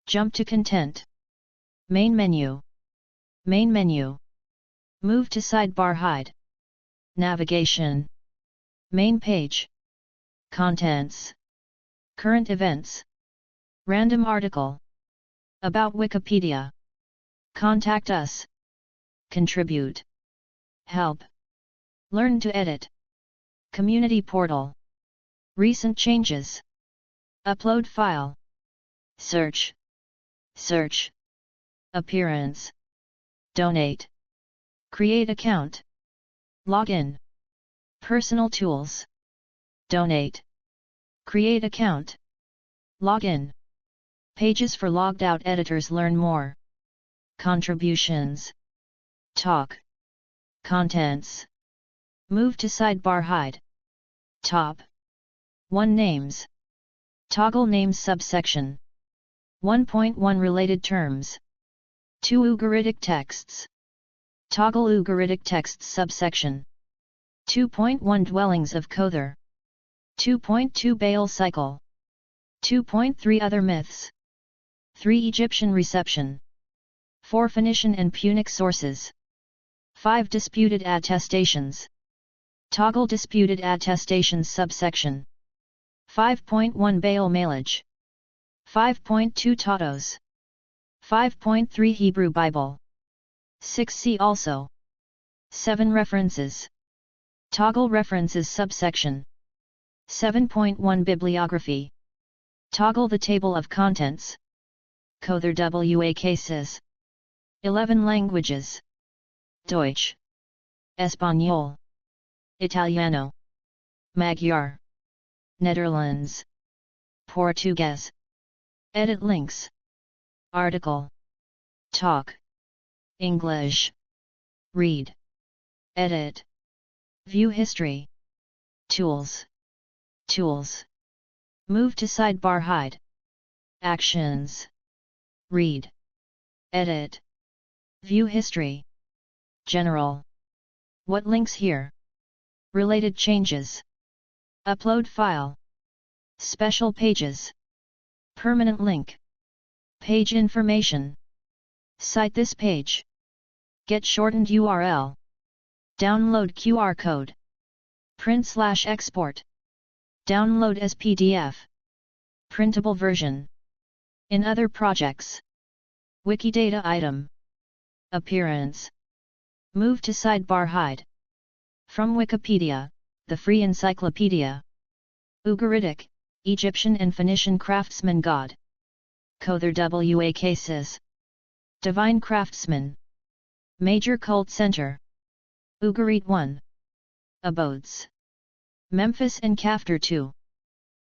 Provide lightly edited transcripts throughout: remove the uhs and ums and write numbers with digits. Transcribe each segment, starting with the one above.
Jump to content. Main menu. Main menu. Move to sidebar hide. Navigation. Main page. Contents. Current events. Random article. About Wikipedia. Contact us. Contribute. Help. Learn to edit. Community portal. Recent changes. Upload file. Search. Search. Appearance. Donate. Create account. Login. Personal tools. Donate. Create account. Login. Pages for logged out editors. Learn more. Contributions. Talk. Contents. Move to sidebar hide. Top 1 Names. Toggle names subsection. 1.1 Related terms. 2 Ugaritic texts. Toggle Ugaritic texts subsection. 2.1 Dwellings of Kothar. 2.2 Baal cycle. 2.3 Other myths. 3 Egyptian reception. 4 Phoenician and Punic sources. 5 Disputed attestations. Toggle disputed attestations subsection. 5.1 Baal Malaj. 5.2 Tatos. 5.3 Hebrew Bible. 6 See also. 7 References. Toggle references subsection. 7.1 Bibliography. Toggle the table of contents. Kothar WA cases. 11 languages. Deutsch. Espanol. Italiano. Magyar. Netherlands. Portuguese. Edit links. Article. Talk. English. Read. Edit. View history. Tools. Tools. Move to sidebar hide. Actions. Read. Edit. View history. General. What links here? Related changes. Upload file. Special pages. Permanent link. Page information. Cite this page. Get shortened URL. Download QR code. Print/export. Download as PDF. Printable version. In other projects. Wikidata item. Appearance. Move to sidebar hide. From Wikipedia, the free encyclopedia. Ugaritic, Egyptian and Phoenician craftsman god. Kothar WA cases. Divine craftsman. Major cult center. Ugarit 1. Abodes. Memphis and Kaftar 2.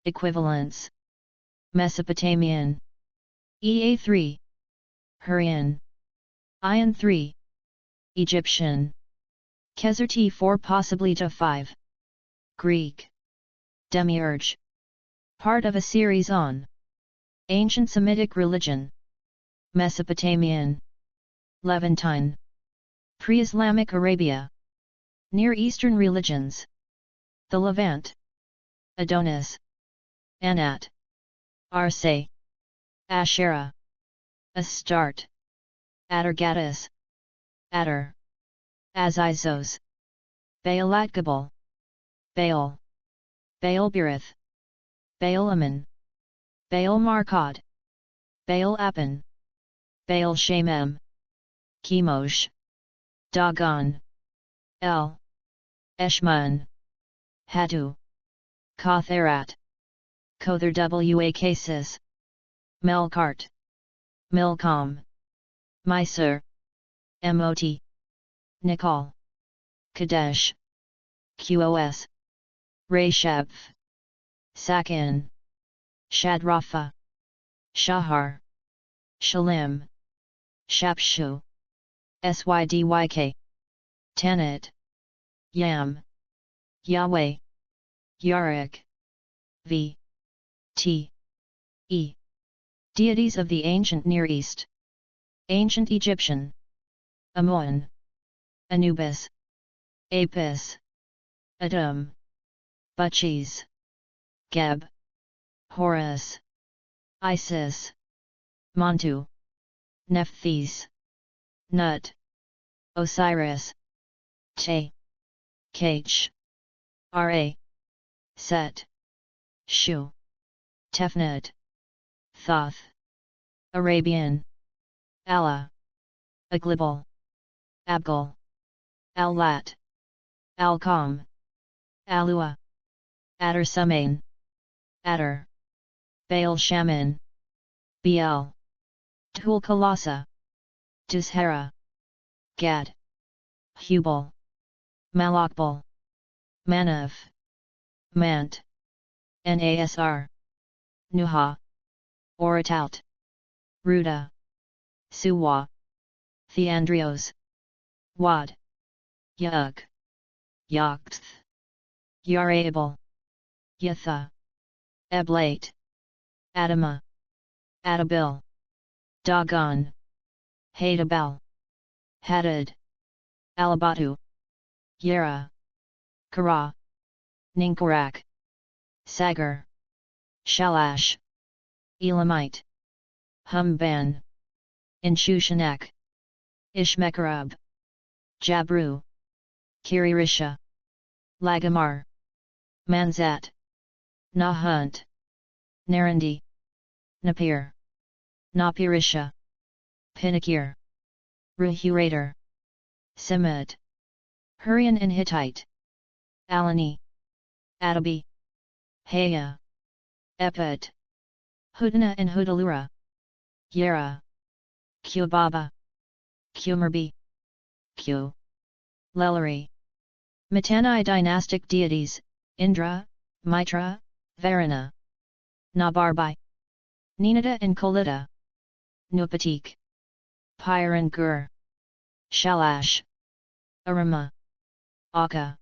Equivalents. Mesopotamian. Ea 3. Hurrian. Ion 3. Egyptian. Khazar T4 possibly to 5. Greek. Demiurge. Part of a series on Ancient Semitic religion. Mesopotamian. Levantine. Pre-Islamic Arabia. Near Eastern religions. The Levant. Adonis. Anat. Arse. Asherah. Astarte. Atargatis. Atar. Azizos. Baalatgabal. Baal. Baalberith. Baalaman. Baal Markad. Baal Apan. Baal Shamem. Chemosh. Dagon. El. Eshmun. Hatu. Kotharat. Kothar WA cases. Melkart. Milcom. Mysore. Mot. Nikal. Kadesh. Qos. Reshab. Sakin. Shadrafa. Shahar. Shalim. Shapshu. Sydyk. Tanit. Yam. Yahweh. Yarik. V. T. E. Deities of the ancient Near East. Ancient Egyptian. Ammon. Anubis. Apis. Adam. Butchis. Geb. Horus. Isis. Montu, Nephthys, Nut, Osiris, Te, Kach, Ra, Set, Shu, Tefnut, Thoth, Arabian, Allah, Aglibal, Abgal, Al-Lat, Al-Qam, Alua, Adar Sumain, Adar, Baal Shaman, Biel, Tulkalasa, Dushera, Gad, Hubal, Malakbal, Manav, Mant, Nasr, Nuha, Oratout, Ruda, Suwa, Theandrios, Wad, Yug, Yakth, Yarabal, Yatha, Eblate, Adama, Adabil, Dagon, Hadabal, Hadad, Alabatu, Yera, Kara, Ninkorak, Sagar, Shalash, Elamite, Humban, Inshushanak, Ishmekarab, Jabru, Kiririsha, Lagamar, Manzat, Nahunt, Narandi, Napir, Napirisha, Pinakir, Ruhurator, Semit, Hurrian and Hittite, Alani, Adabi, Haya, Epet, Hudana and Hudalura, Yera, Qbaba, Qmerbi, Q, Lelari. Mitanni dynastic deities, Indra, Mitra, Varuna, Nabarbai, Ninada and Kolita, Nupatik, Pyran Gur, Shalash, Arama, Aka,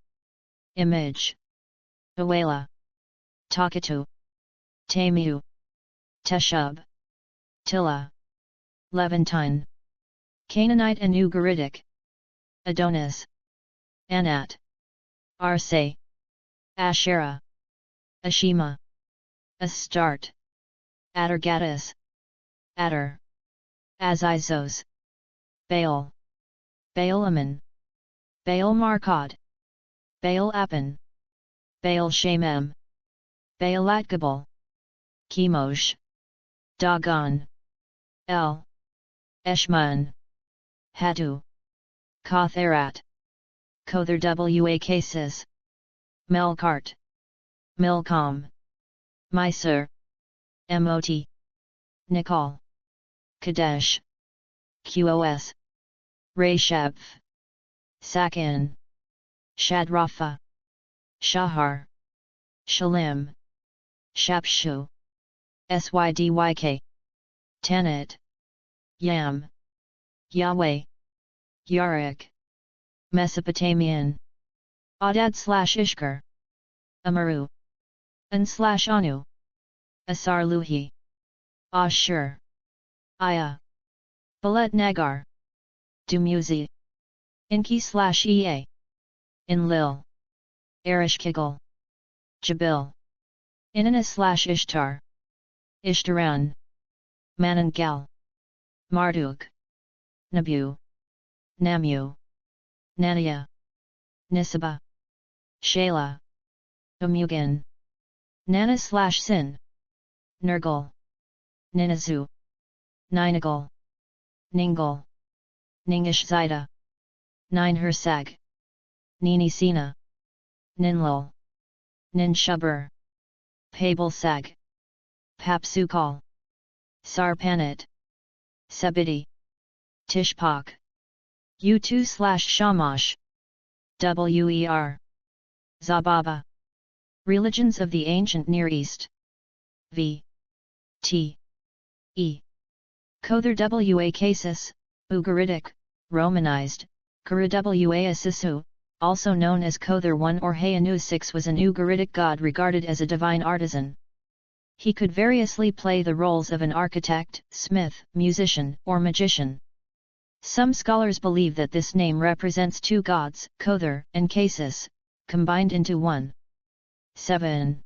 Image, Awela, Takatu, Tamiu, Teshub, Tilla, Levantine, Canaanite and Ugaritic, Adonis, Anat, Arse, Asherah, Ashima, Astarte, Adargatis, Adar, Azizos, Baal, Baalaman, Baal Markad, Baal Apan, Baal Shamem, Baalatgabal, Chemosh, Dagon, El, Eshmun, Hatu, Kotharat, Kothar wa Khasis, Melkart, Milcom, Mysur, Mot, Nikal, Kadesh, Qos, Reshab, Sakin, Shadrafa, Shahar, Shalim, Shapshu, Sydyk, Tanit, Yam, Yahweh, Yarik, Mesopotamian, Adad/Ishkar, Amaru, An/Anu, Asar-Luhi, Ashur, Aya, Balet Nagar, Dumuzi, Inki/Ea, Enlil, Erishkigal, Jabil, Inanna/Ishtar, Ishtaran, Manangal, Marduk, Nabu, Namu, Nania, Nisaba, Shala, Amugan, Nana/Sin, Nergal, Ninazu, Ninagal, Ningal, Ningishzida, Ninhursag, Ninisina, Ninlul, Ninshubur, Pabalsag, Papsukal, Sarpanit, Sabidi, Tishpak, U2/Shamash, Wer, Zababa. Religions of the Ancient Near East. V. T. E. Kothar wa Khasis, Ugaritic, Romanized, Kara wa Asisu, also known as Kothar I or Hayanu 6 was an Ugaritic god regarded as a divine artisan. He could variously play the roles of an architect, smith, musician, or magician. Some scholars believe that this name represents two gods, Kothar and Khasis, combined into one. 7.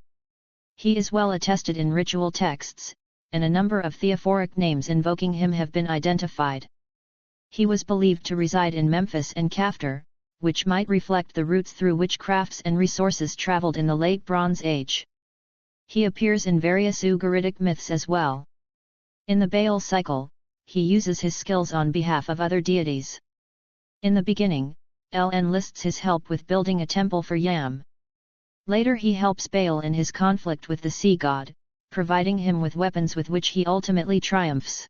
He is well attested in ritual texts, and a number of theophoric names invoking him have been identified. He was believed to reside in Memphis and Kaftar, which might reflect the routes through which crafts and resources traveled in the Late Bronze Age. He appears in various Ugaritic myths as well. In the Baal cycle, he uses his skills on behalf of other deities. In the beginning, El enlists his help with building a temple for Yam. Later he helps Baal in his conflict with the sea god, providing him with weapons with which he ultimately triumphs.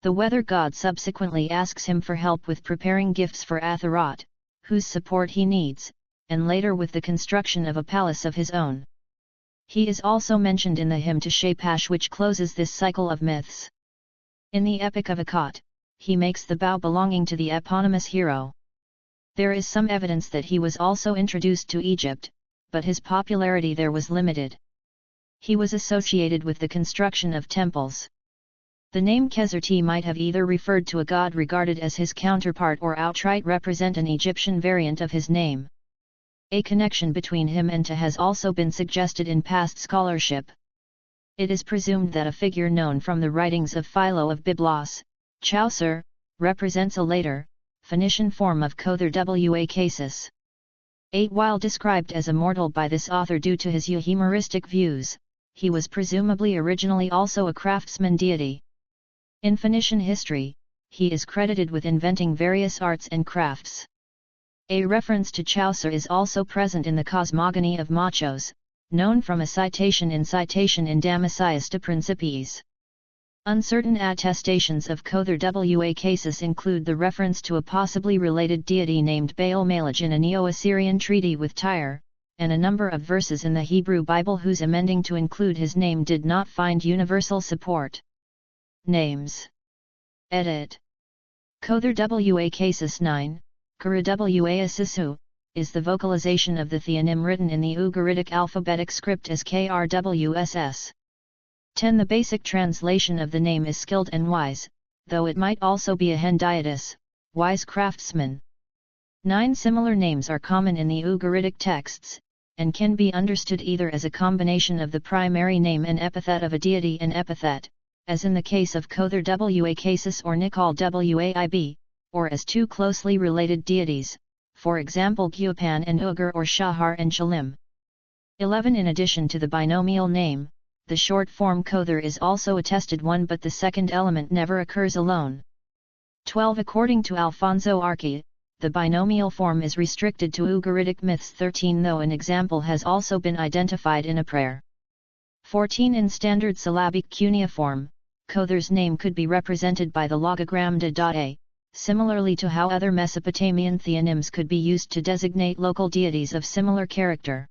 The weather god subsequently asks him for help with preparing gifts for Atharat, whose support he needs, and later with the construction of a palace of his own. He is also mentioned in the hymn to Shaphash, which closes this cycle of myths. In the Epic of Akkad, he makes the bow belonging to the eponymous hero. There is some evidence that he was also introduced to Egypt, but his popularity there was limited. He was associated with the construction of temples. The name Khezerti might have either referred to a god regarded as his counterpart or outright represent an Egyptian variant of his name. A connection between him and Te has also been suggested in past scholarship. It is presumed that a figure known from the writings of Philo of Byblos, Chaucer, represents a later, Phoenician form of Kothar wa Khasis. While described as a mortal by this author due to his euhemeristic views, he was presumably originally also a craftsman deity. In Phoenician history, he is credited with inventing various arts and crafts. A reference to Chaucer is also present in the Cosmogony of Machos, known from a citation in Damasias de Principiis. Uncertain attestations of Kothar wa Khasis include the reference to a possibly related deity named Baal-Malach in a Neo-Assyrian treaty with Tyre, and a number of verses in the Hebrew Bible whose amending to include his name did not find universal support. Names. Edit. Kothar wa Khasis 9, Kara wa Asisu, is the vocalization of the theonym written in the Ugaritic alphabetic script as KRWSS. 10. The basic translation of the name is skilled and wise, though it might also be a hendiatus, wise craftsman. 9. Similar names are common in the Ugaritic texts, and can be understood either as a combination of the primary name and epithet of a deity and epithet, as in the case of Kothar wa Khasis or Nikal Waib, or as two closely related deities, for example Gyupan and Ugar or Shahar and Shalim. 11. In addition to the binomial name, the short form Kothar is also attested one, but the second element never occurs alone. 12. According to Alfonso Archi, the binomial form is restricted to Ugaritic myths. 13. Though an example has also been identified in a prayer. 14. In standard syllabic cuneiform, Kothar's name could be represented by the logogram da, similarly to how other Mesopotamian theonyms could be used to designate local deities of similar character.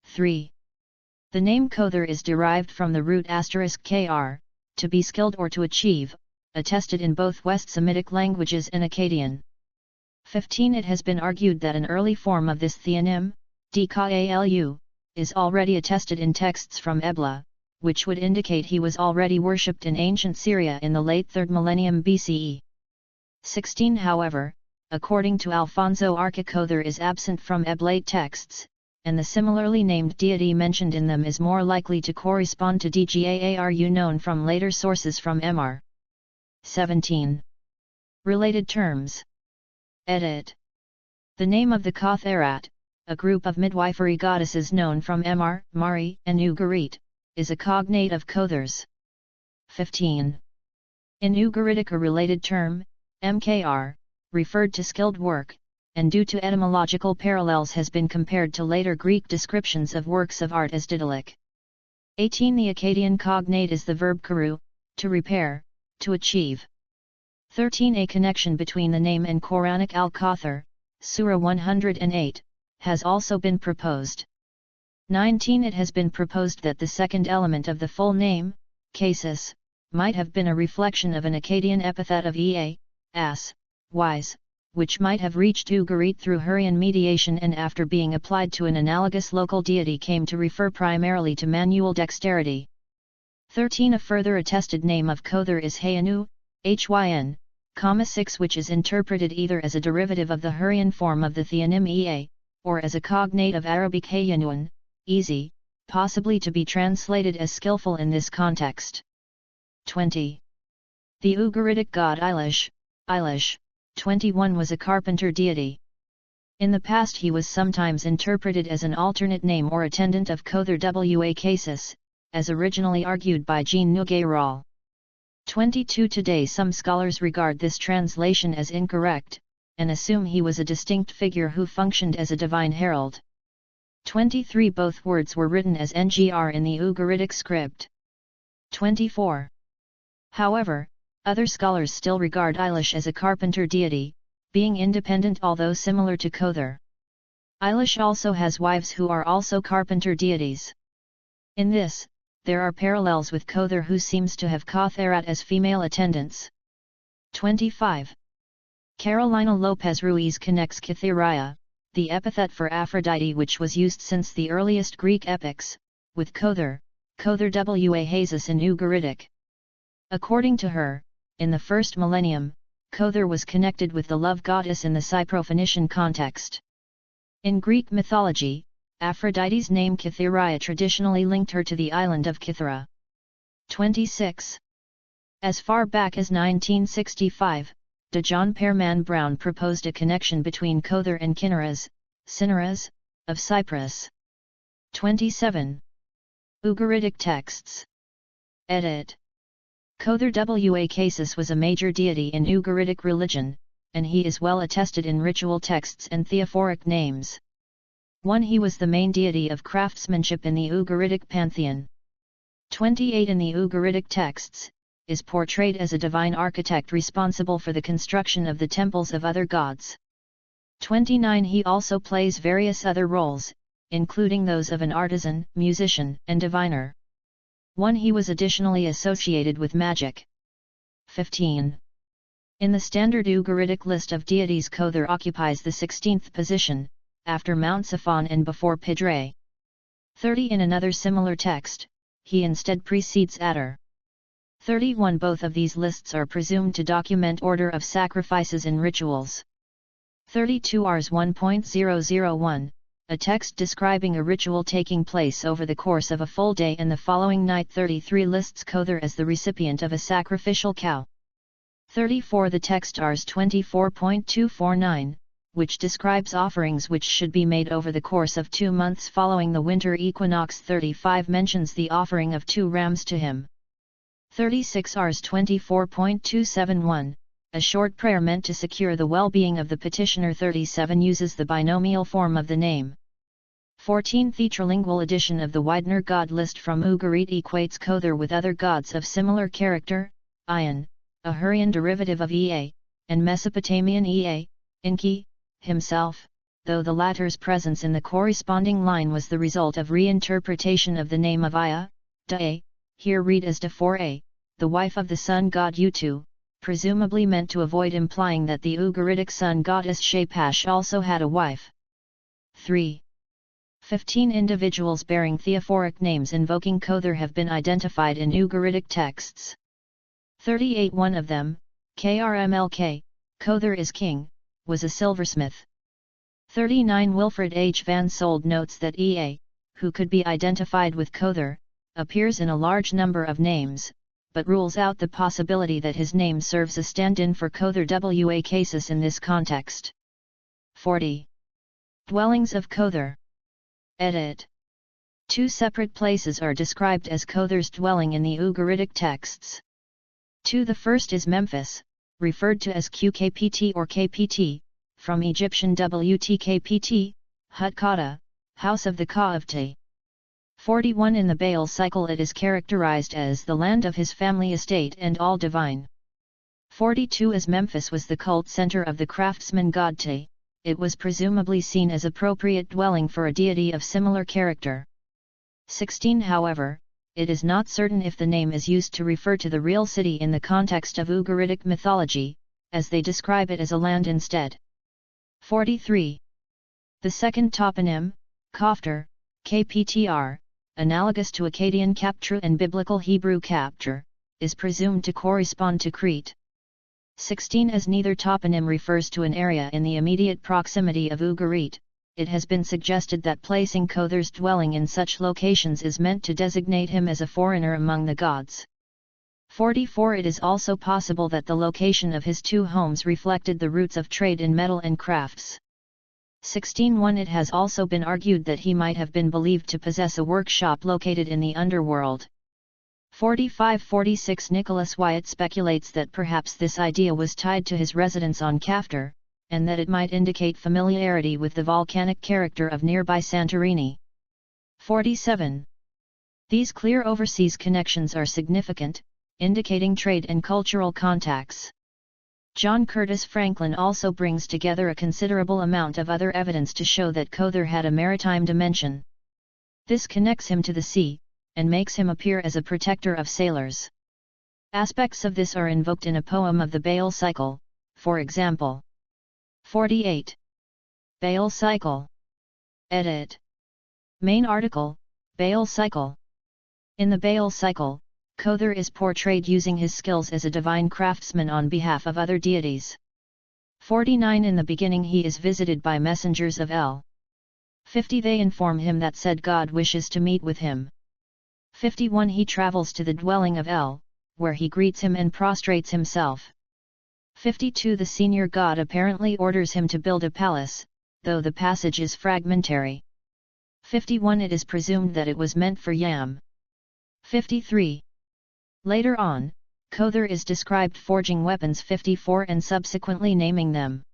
3. The name Kothar is derived from the root *kr, to be skilled or to achieve, attested in both West Semitic languages and Akkadian. 15. It has been argued that an early form of this theonym, dkalu, is already attested in texts from Ebla, which would indicate he was already worshipped in ancient Syria in the late 3rd millennium BCE. 16. However, according to Alfonso Archi, Kothar is absent from Eblate texts, and the similarly named deity mentioned in them is more likely to correspond to Dgaaru known from later sources from Mr. 17. Related terms. Edit. The name of the Kotharat, a group of midwifery goddesses known from Mr, Mari, and Ugarit, is a cognate of Kothar's. 15. In Ugaritic a related term, Mkr, referred to skilled work, and due to etymological parallels has been compared to later Greek descriptions of works of art as Daedalic. 18. The Akkadian cognate is the verb karu, to repair, to achieve. 13. A connection between the name and Quranic al-Kothar, Surah 108, has also been proposed. 19. It has been proposed that the second element of the full name, Khasis, might have been a reflection of an Akkadian epithet of ass, wise, which might have reached Ugarit through Hurrian mediation and after being applied to an analogous local deity came to refer primarily to manual dexterity. 13. A further attested name of Kothar is Hayanu, Hyn, 6, which is interpreted either as a derivative of the Hurrian form of the theonym Ea, or as a cognate of Arabic Hayanun, easy, possibly to be translated as skillful in this context. 20. The Ugaritic god Eilish, 21 was a carpenter deity. In the past he was sometimes interpreted as an alternate name or attendant of Kothar wa Khasis, as originally argued by Jean Nogueiral. 22. Today some scholars regard this translation as incorrect, and assume he was a distinct figure who functioned as a divine herald. 23. Both words were written as ngr in the Ugaritic script. 24. However, other scholars still regard Eilish as a carpenter deity, being independent although similar to Kothar. Eilish also has wives who are also carpenter deities. In this, there are parallels with Kothar, who seems to have Kotharat as female attendants. 25. Carolina Lopez Ruiz connects Kytheria, the epithet for Aphrodite which was used since the earliest Greek epics, with Kothar wa Khasis in Ugaritic. According to her, in the first millennium, Kothar was connected with the love goddess in the Cypro-Phoenician context. In Greek mythology, Aphrodite's name Kytheria traditionally linked her to the island of Kythera. 26. As far back as 1965, de John Pearman Brown proposed a connection between Kothar and Cinyras, of Cyprus. 27. Ugaritic texts. Edit. Kothar wa Khasis was a major deity in Ugaritic religion, and he is well attested in ritual texts and theophoric names. 1. He was the main deity of craftsmanship in the Ugaritic pantheon. 28. In the Ugaritic texts, is portrayed as a divine architect responsible for the construction of the temples of other gods. 29. He also plays various other roles, including those of an artisan, musician, and diviner. 1. He was additionally associated with magic. 15. In the standard Ugaritic list of deities, Kothar occupies the 16th position, after Mount Safan and before Pidre. 30. In another similar text, he instead precedes Atar. 31. Both of these lists are presumed to document order of sacrifices in rituals. 32. Rs 1.001, a text describing a ritual taking place over the course of a full day and the following night. 33. Lists Kothar as the recipient of a sacrificial cow. 34. The text Rs 24.249, which describes offerings which should be made over the course of 2 months following the winter equinox. 35. Mentions the offering of 2 rams to him. 36. Rs 24.271, a short prayer meant to secure the well-being of the petitioner. 37. Uses the binomial form of the name. 14. The trilingual edition of the Widener god list from Ugarit equates Kothar with other gods of similar character, Ion, a Hurrian derivative of Ea, and Mesopotamian Ea, Enki, himself, though the latter's presence in the corresponding line was the result of reinterpretation of the name of Aya, Da'e, here read as Da4a, the wife of the sun god Utu, presumably meant to avoid implying that the Ugaritic sun goddess Shapash also had a wife. 3. 15 individuals bearing theophoric names invoking Kothar have been identified in Ugaritic texts. 38. One of them, Krmlk, Kothar is king, was a silversmith. 39. Wilfred H. van Sold notes that Ea, who could be identified with Kothar, appears in a large number of names, but rules out the possibility that his name serves a stand-in for Kothar wa Khasis in this context. 40. Dwellings of Kothar. Edit. 2 separate places are described as Kothar's dwelling in the Ugaritic texts. 2. The first is Memphis, referred to as Qkpt or Kpt, from Egyptian Wtkpt, Hutkata, house of the Ka of Te. 41. In the Baal cycle it is characterized as the land of his family estate and all divine. 42. As Memphis was the cult center of the craftsman god Te, it was presumably seen as appropriate dwelling for a deity of similar character. 16. However, it is not certain if the name is used to refer to the real city in the context of Ugaritic mythology, as they describe it as a land instead. 43. The second toponym, Kothar, Kptr, analogous to Akkadian Kaptru and Biblical Hebrew Kaptur, is presumed to correspond to Crete. 16. As neither toponym refers to an area in the immediate proximity of Ugarit, it has been suggested that placing Kothar's dwelling in such locations is meant to designate him as a foreigner among the gods. 44. It is also possible that the location of his two homes reflected the roots of trade in metal and crafts. 16.1. It has also been argued that he might have been believed to possess a workshop located in the underworld. 45-46. Nicholas Wyatt speculates that perhaps this idea was tied to his residence on Kothar, and that it might indicate familiarity with the volcanic character of nearby Santorini. 47. These clear overseas connections are significant, indicating trade and cultural contacts. John Curtis Franklin also brings together a considerable amount of other evidence to show that Kothar had a maritime dimension. This connects him to the sea, and makes him appear as a protector of sailors. Aspects of this are invoked in a poem of the Baal cycle, for example. 48. Baal cycle. Edit. Main article, Baal cycle. In the Baal cycle, Kothar is portrayed using his skills as a divine craftsman on behalf of other deities. 49. In the beginning he is visited by messengers of El. 50. They inform him that said God wishes to meet with him. 51. He travels to the dwelling of El, where he greets him and prostrates himself. 52. The senior god apparently orders him to build a palace, though the passage is fragmentary. 51. It is presumed that it was meant for Yam. 53. Later on, Kothar is described forging weapons. 54. And subsequently naming them.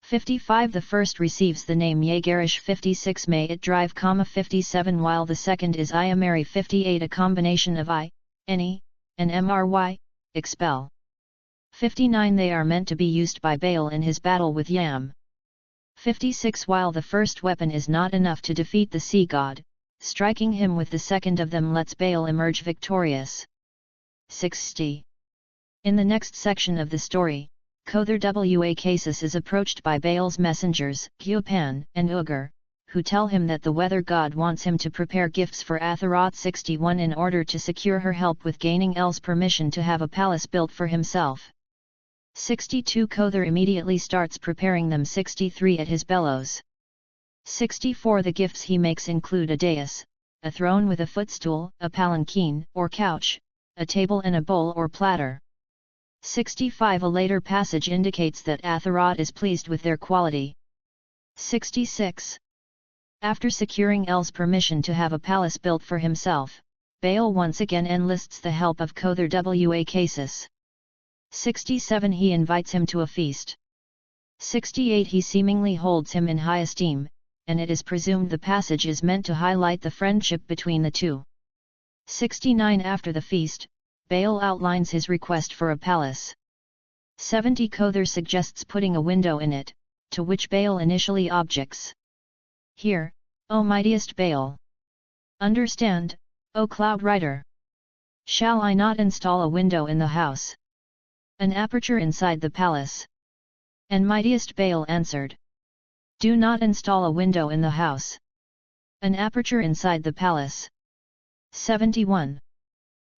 55. The first receives the name Yagarish. 56. May it drive, 57. While the second is Iamari. 58. A combination of I, Any, and Mry, expel. 59. They are meant to be used by Baal in his battle with Yam. 56. While the first weapon is not enough to defeat the sea god, striking him with the second of them lets Baal emerge victorious. 60. In the next section of the story, Kothar Khasis is approached by Baal's messengers, Gyopan and Ugur, who tell him that the weather god wants him to prepare gifts for Atharat. 61. In order to secure her help with gaining El's permission to have a palace built for himself. 62. Kothar immediately starts preparing them. 63. At his bellows. 64. The gifts he makes include a dais, a throne with a footstool, a palanquin or couch, a table and a bowl or platter. 65. A later passage indicates that Atharat is pleased with their quality. 66. After securing El's permission to have a palace built for himself, Baal once again enlists the help of Kothar Khasis. 67. He invites him to a feast. 68. He seemingly holds him in high esteem, and it is presumed the passage is meant to highlight the friendship between the two. 69. After the feast, Baal outlines his request for a palace. 70. Kothar suggests putting a window in it, to which Baal initially objects. Hear, O mightiest Baal! Understand, O cloud rider! Shall I not install a window in the house? An aperture inside the palace? And mightiest Baal answered, do not install a window in the house. An aperture inside the palace. 71.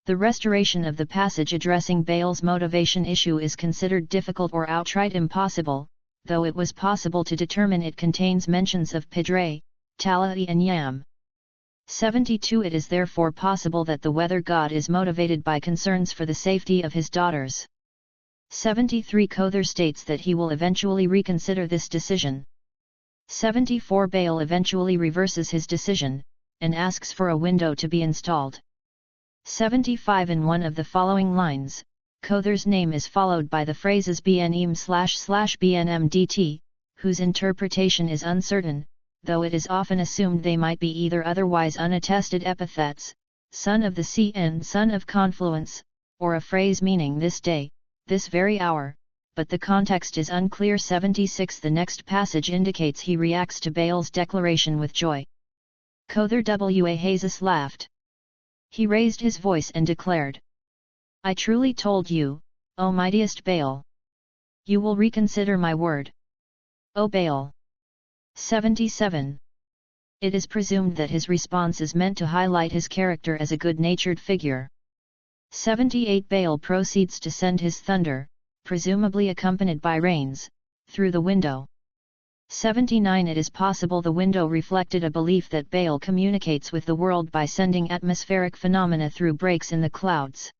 The restoration of the passage addressing Baal's motivation issue is considered difficult or outright impossible, though it was possible to determine it contains mentions of Pidre, Tala'i and Yam. 72. It is therefore possible that the weather god is motivated by concerns for the safety of his daughters. 73. Kothar states that he will eventually reconsider this decision. 74. Baal eventually reverses his decision, and asks for a window to be installed. 75. In one of the following lines, Kothar's name is followed by the phrases bnem/bnmdt, whose interpretation is uncertain, though it is often assumed they might be either otherwise unattested epithets, son of the sea and son of confluence, or a phrase meaning this day, this very hour, but the context is unclear. 76. The next passage indicates he reacts to Baal's declaration with joy. Kothar Khasis laughed. He raised his voice and declared, I truly told you, O mightiest Baal! You will reconsider my word. O Baal! 77. It is presumed that his response is meant to highlight his character as a good-natured figure. 78. Baal proceeds to send his thunder, presumably accompanied by rains, through the window. 79. It is possible the window reflected a belief that Baal communicates with the world by sending atmospheric phenomena through breaks in the clouds.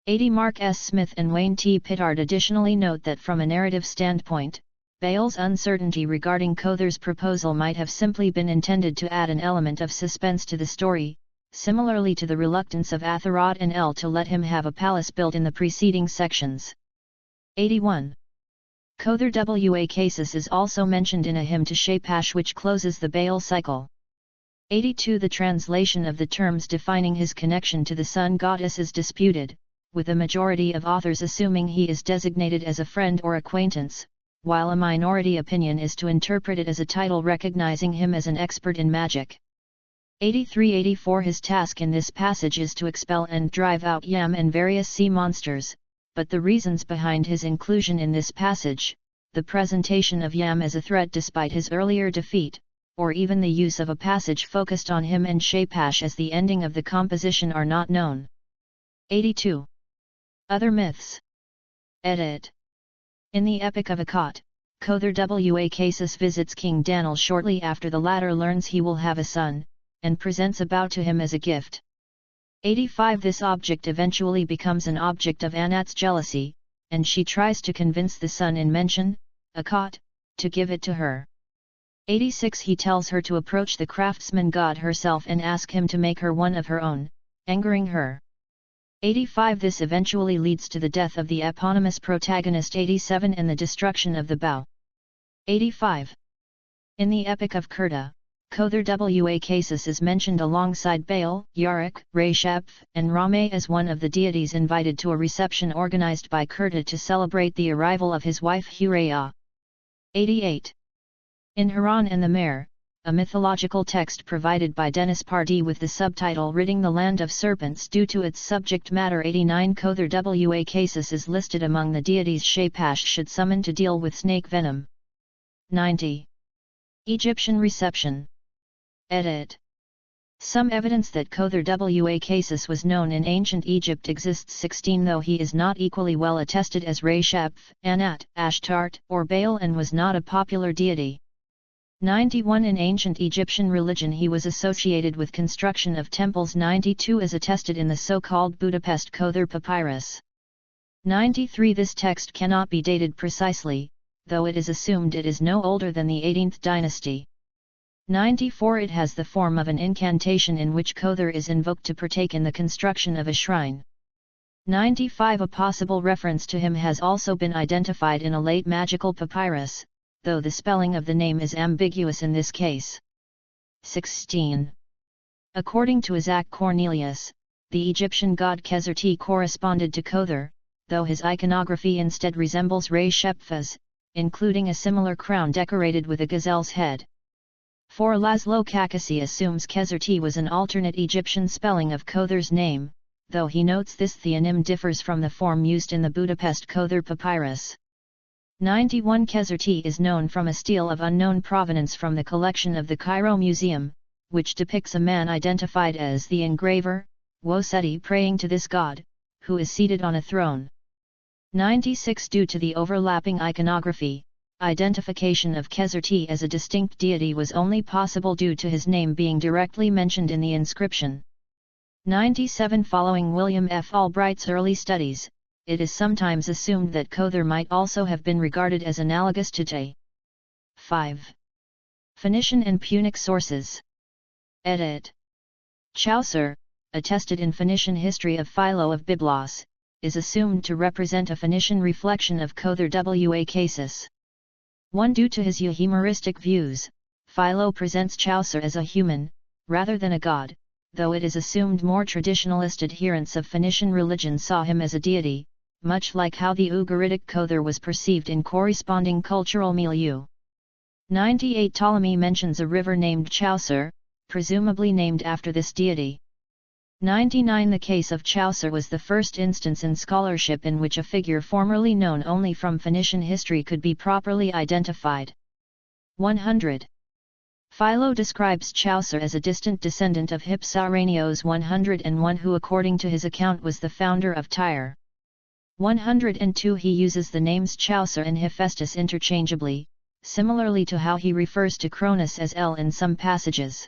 80 Mark S. Smith and Wayne T. Pittard additionally note that from a narrative standpoint, Bale's uncertainty regarding Kothar's proposal might have simply been intended to add an element of suspense to the story, similarly to the reluctance of Atharad and El to let him have a palace built in the preceding sections. 81. Kothar wa Khasis is also mentioned in a hymn to Shaphash which closes the Bale cycle. 82. The translation of the terms defining his connection to the sun goddess is disputed, with a majority of authors assuming he is designated as a friend or acquaintance, while a minority opinion is to interpret it as a title recognizing him as an expert in magic. 83-84 His task in this passage is to expel and drive out Yam and various sea monsters, but the reasons behind his inclusion in this passage, the presentation of Yam as a threat despite his earlier defeat, or even the use of a passage focused on him and Shaphash as the ending of the composition are not known. 82. Other myths. Edit. In the Epic of Akkad, Kothar wa Khasis visits King Danal shortly after the latter learns he will have a son, and presents a bow to him as a gift. 85 This object eventually becomes an object of Anat's jealousy, and she tries to convince the son in mention, Akkad, to give it to her. 86 He tells her to approach the craftsman god herself and ask him to make her one of her own, angering her. 85 This eventually leads to the death of the eponymous protagonist 87 and the destruction of the bow. 85. In the Epic of Kurta, Kothar wa Khasis is mentioned alongside Baal, Yaruk, Resheph, and Rame as one of the deities invited to a reception organized by Kurta to celebrate the arrival of his wife Huraya. 88. In Haran and the Mare, a mythological text provided by Dennis Pardee with the subtitle Ridding the Land of Serpents due to its subject matter. 89 Kothar wa Khasis is listed among the deities Shaphash should summon to deal with snake venom. 90. Egyptian reception. Edit. Some evidence that Kothar wa Khasis was known in ancient Egypt exists. 16 Though he is not equally well attested as Resheph, Anat, Ashtart, or Baal and was not a popular deity. 91 In ancient Egyptian religion he was associated with construction of temples. 92 Is attested in the so-called Budapest Kothar papyrus. 93 This text cannot be dated precisely, though it is assumed it is no older than the 18th dynasty. 94 It has the form of an incantation in which Kothar is invoked to partake in the construction of a shrine. 95 A possible reference to him has also been identified in a late magical papyrus, though the spelling of the name is ambiguous in this case. 16. According to Isaac Cornelius, the Egyptian god Khesrti corresponded to Kothar, though his iconography instead resembles Reshepha's, including a similar crown decorated with a gazelle's head. 4 Laszlo Kakasi assumes Khesrti was an alternate Egyptian spelling of Kothar's name, though he notes this theonym differs from the form used in the Budapest Kothar papyrus. 91 Khesrti is known from a stele of unknown provenance from the collection of the Cairo Museum, which depicts a man identified as the engraver, Woseti, praying to this god, who is seated on a throne. 96 Due to the overlapping iconography, identification of Khesrti as a distinct deity was only possible due to his name being directly mentioned in the inscription. 97 Following William F. Albright's early studies, it is sometimes assumed that Kothar might also have been regarded as analogous to Te. 5. Phoenician and Punic sources. Edit. Chaucer, attested in Phoenician history of Philo of Byblos, is assumed to represent a Phoenician reflection of Kothar wa Khasis. 1 Due to his euhemeristic views, Philo presents Chaucer as a human, rather than a god, though it is assumed more traditionalist adherents of Phoenician religion saw him as a deity, much like how the Ugaritic Kothar was perceived in corresponding cultural milieu. 98 Ptolemy mentions a river named Chaucer, presumably named after this deity. 99 The case of Chaucer was the first instance in scholarship in which a figure formerly known only from Phoenician history could be properly identified. 100. Philo describes Chaucer as a distant descendant of Hypsaranios 101 who according to his account was the founder of Tyre. 102 He uses the names Chaucer and Hephaestus interchangeably, similarly to how he refers to Cronus as El in some passages.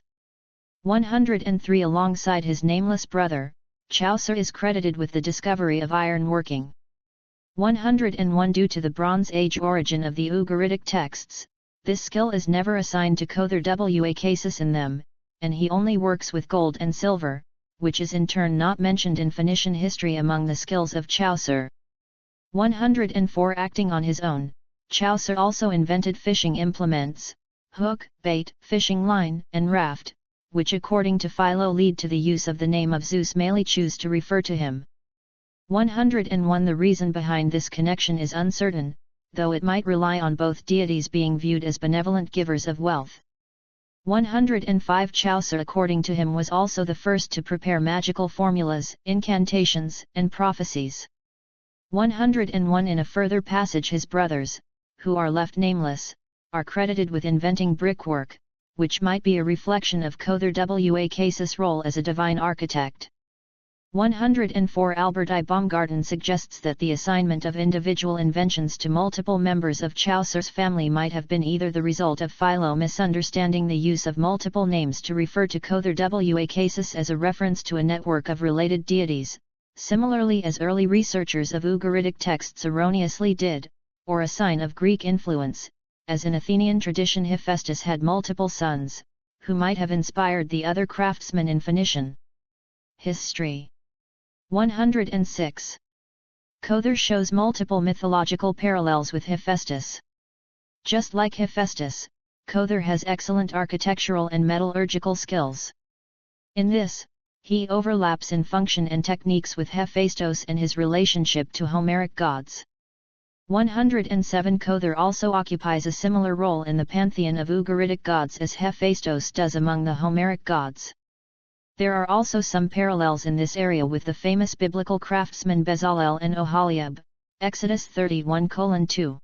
103 Alongside his nameless brother, Chaucer is credited with the discovery of iron working. 101 Due to the Bronze Age origin of the Ugaritic texts, this skill is never assigned to Kothar wa Khasis in them, and he only works with gold and silver, which is in turn not mentioned in Phoenician history among the skills of Chaucer. 104 Acting on his own, Chaucer also invented fishing implements, hook, bait, fishing line, and raft, which according to Philo lead to the use of the name of Zeus Mali choose to refer to him. 101 The reason behind this connection is uncertain, though it might rely on both deities being viewed as benevolent givers of wealth. 105 Chaucer according to him was also the first to prepare magical formulas, incantations, and prophecies. 101 In a further passage his brothers, who are left nameless, are credited with inventing brickwork, which might be a reflection of Kothar wa Khasis' role as a divine architect. 104 Albert I. Baumgarten suggests that the assignment of individual inventions to multiple members of Chaucer's family might have been either the result of Philo misunderstanding the use of multiple names to refer to Kothar wa Khasis as a reference to a network of related deities, similarly as early researchers of Ugaritic texts erroneously did, or a sign of Greek influence, as in Athenian tradition Hephaestus had multiple sons, who might have inspired the other craftsmen in Phoenician history. 106. Kothar shows multiple mythological parallels with Hephaestus. Just like Hephaestus, Kothar has excellent architectural and metallurgical skills. In this, he overlaps in function and techniques with Hephaestus and his relationship to Homeric gods. 107 Kothar also occupies a similar role in the pantheon of Ugaritic gods as Hephaestus does among the Homeric gods. There are also some parallels in this area with the famous biblical craftsmen Bezalel and Oholiab, Exodus 31:2.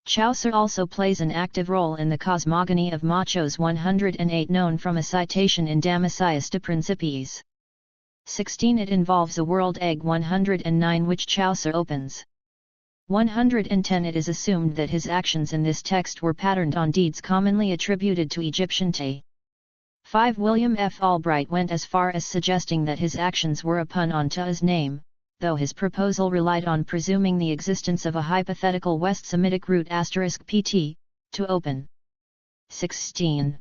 Chaucer also plays an active role in the cosmogony of Machos 108 known from a citation in Damascius de Principiis. 16 It involves a world egg 109 which Chaucer opens. 110 It is assumed that his actions in this text were patterned on deeds commonly attributed to Egyptian Te. 5 William F. Albright went as far as suggesting that his actions were a pun on Ta'a's name, though his proposal relied on presuming the existence of a hypothetical West Semitic root *pt, to open. 16.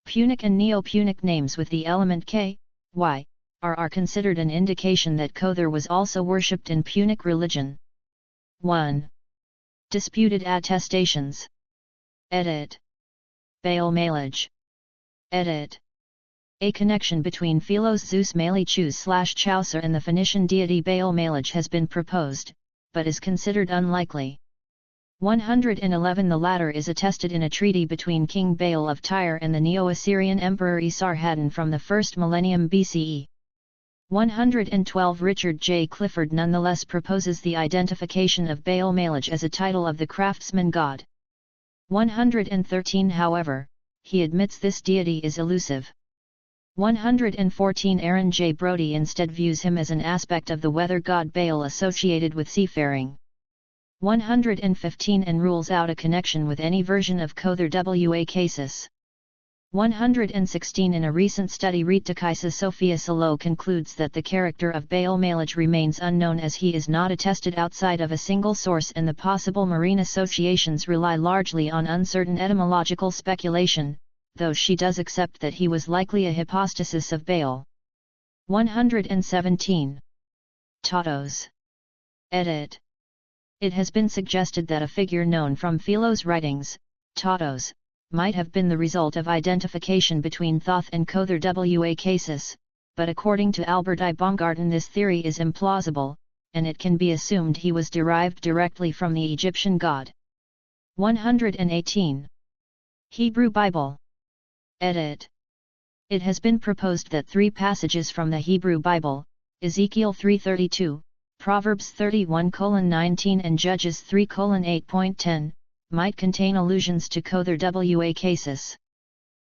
Punic and Neo-Punic names with the element k, y, are considered an indication that Kothar was also worshipped in Punic religion. 1. Disputed attestations. Edit. Baal Malaj. Edit. A connection between Philo's Zeus Mali Chaucer and the Phoenician deity Baal Malaj has been proposed, but is considered unlikely. 111 The latter is attested in a treaty between King Baal of Tyre and the Neo-Assyrian Emperor Esarhaddon from the 1st millennium BCE. 112 Richard J. Clifford nonetheless proposes the identification of Baal Malaj as a title of the craftsman god. 113 However, he admits this deity is elusive. 114 Aaron J. Brody instead views him as an aspect of the weather god Baal associated with seafaring. 115 and rules out a connection with any version of Kothar wa Khasis. 116 In a recent study Rheticisa Sophia Salo concludes that the character of Baal Malaj remains unknown as he is not attested outside of a single source and the possible marine associations rely largely on uncertain etymological speculation, though she does accept that he was likely a hypostasis of Baal. 117. Tatos. Edit. It has been suggested that a figure known from Philo's writings, Tatos, might have been the result of identification between Thoth and Kothar wa Khasis, but according to Albert I. Baumgarten this theory is implausible, and it can be assumed he was derived directly from the Egyptian god. 118. Hebrew Bible. Edit. It has been proposed that 3 passages from the Hebrew Bible, Ezekiel 3:32, Proverbs 31:19 and Judges 3:8.10, might contain allusions to Kothar wa Khasis.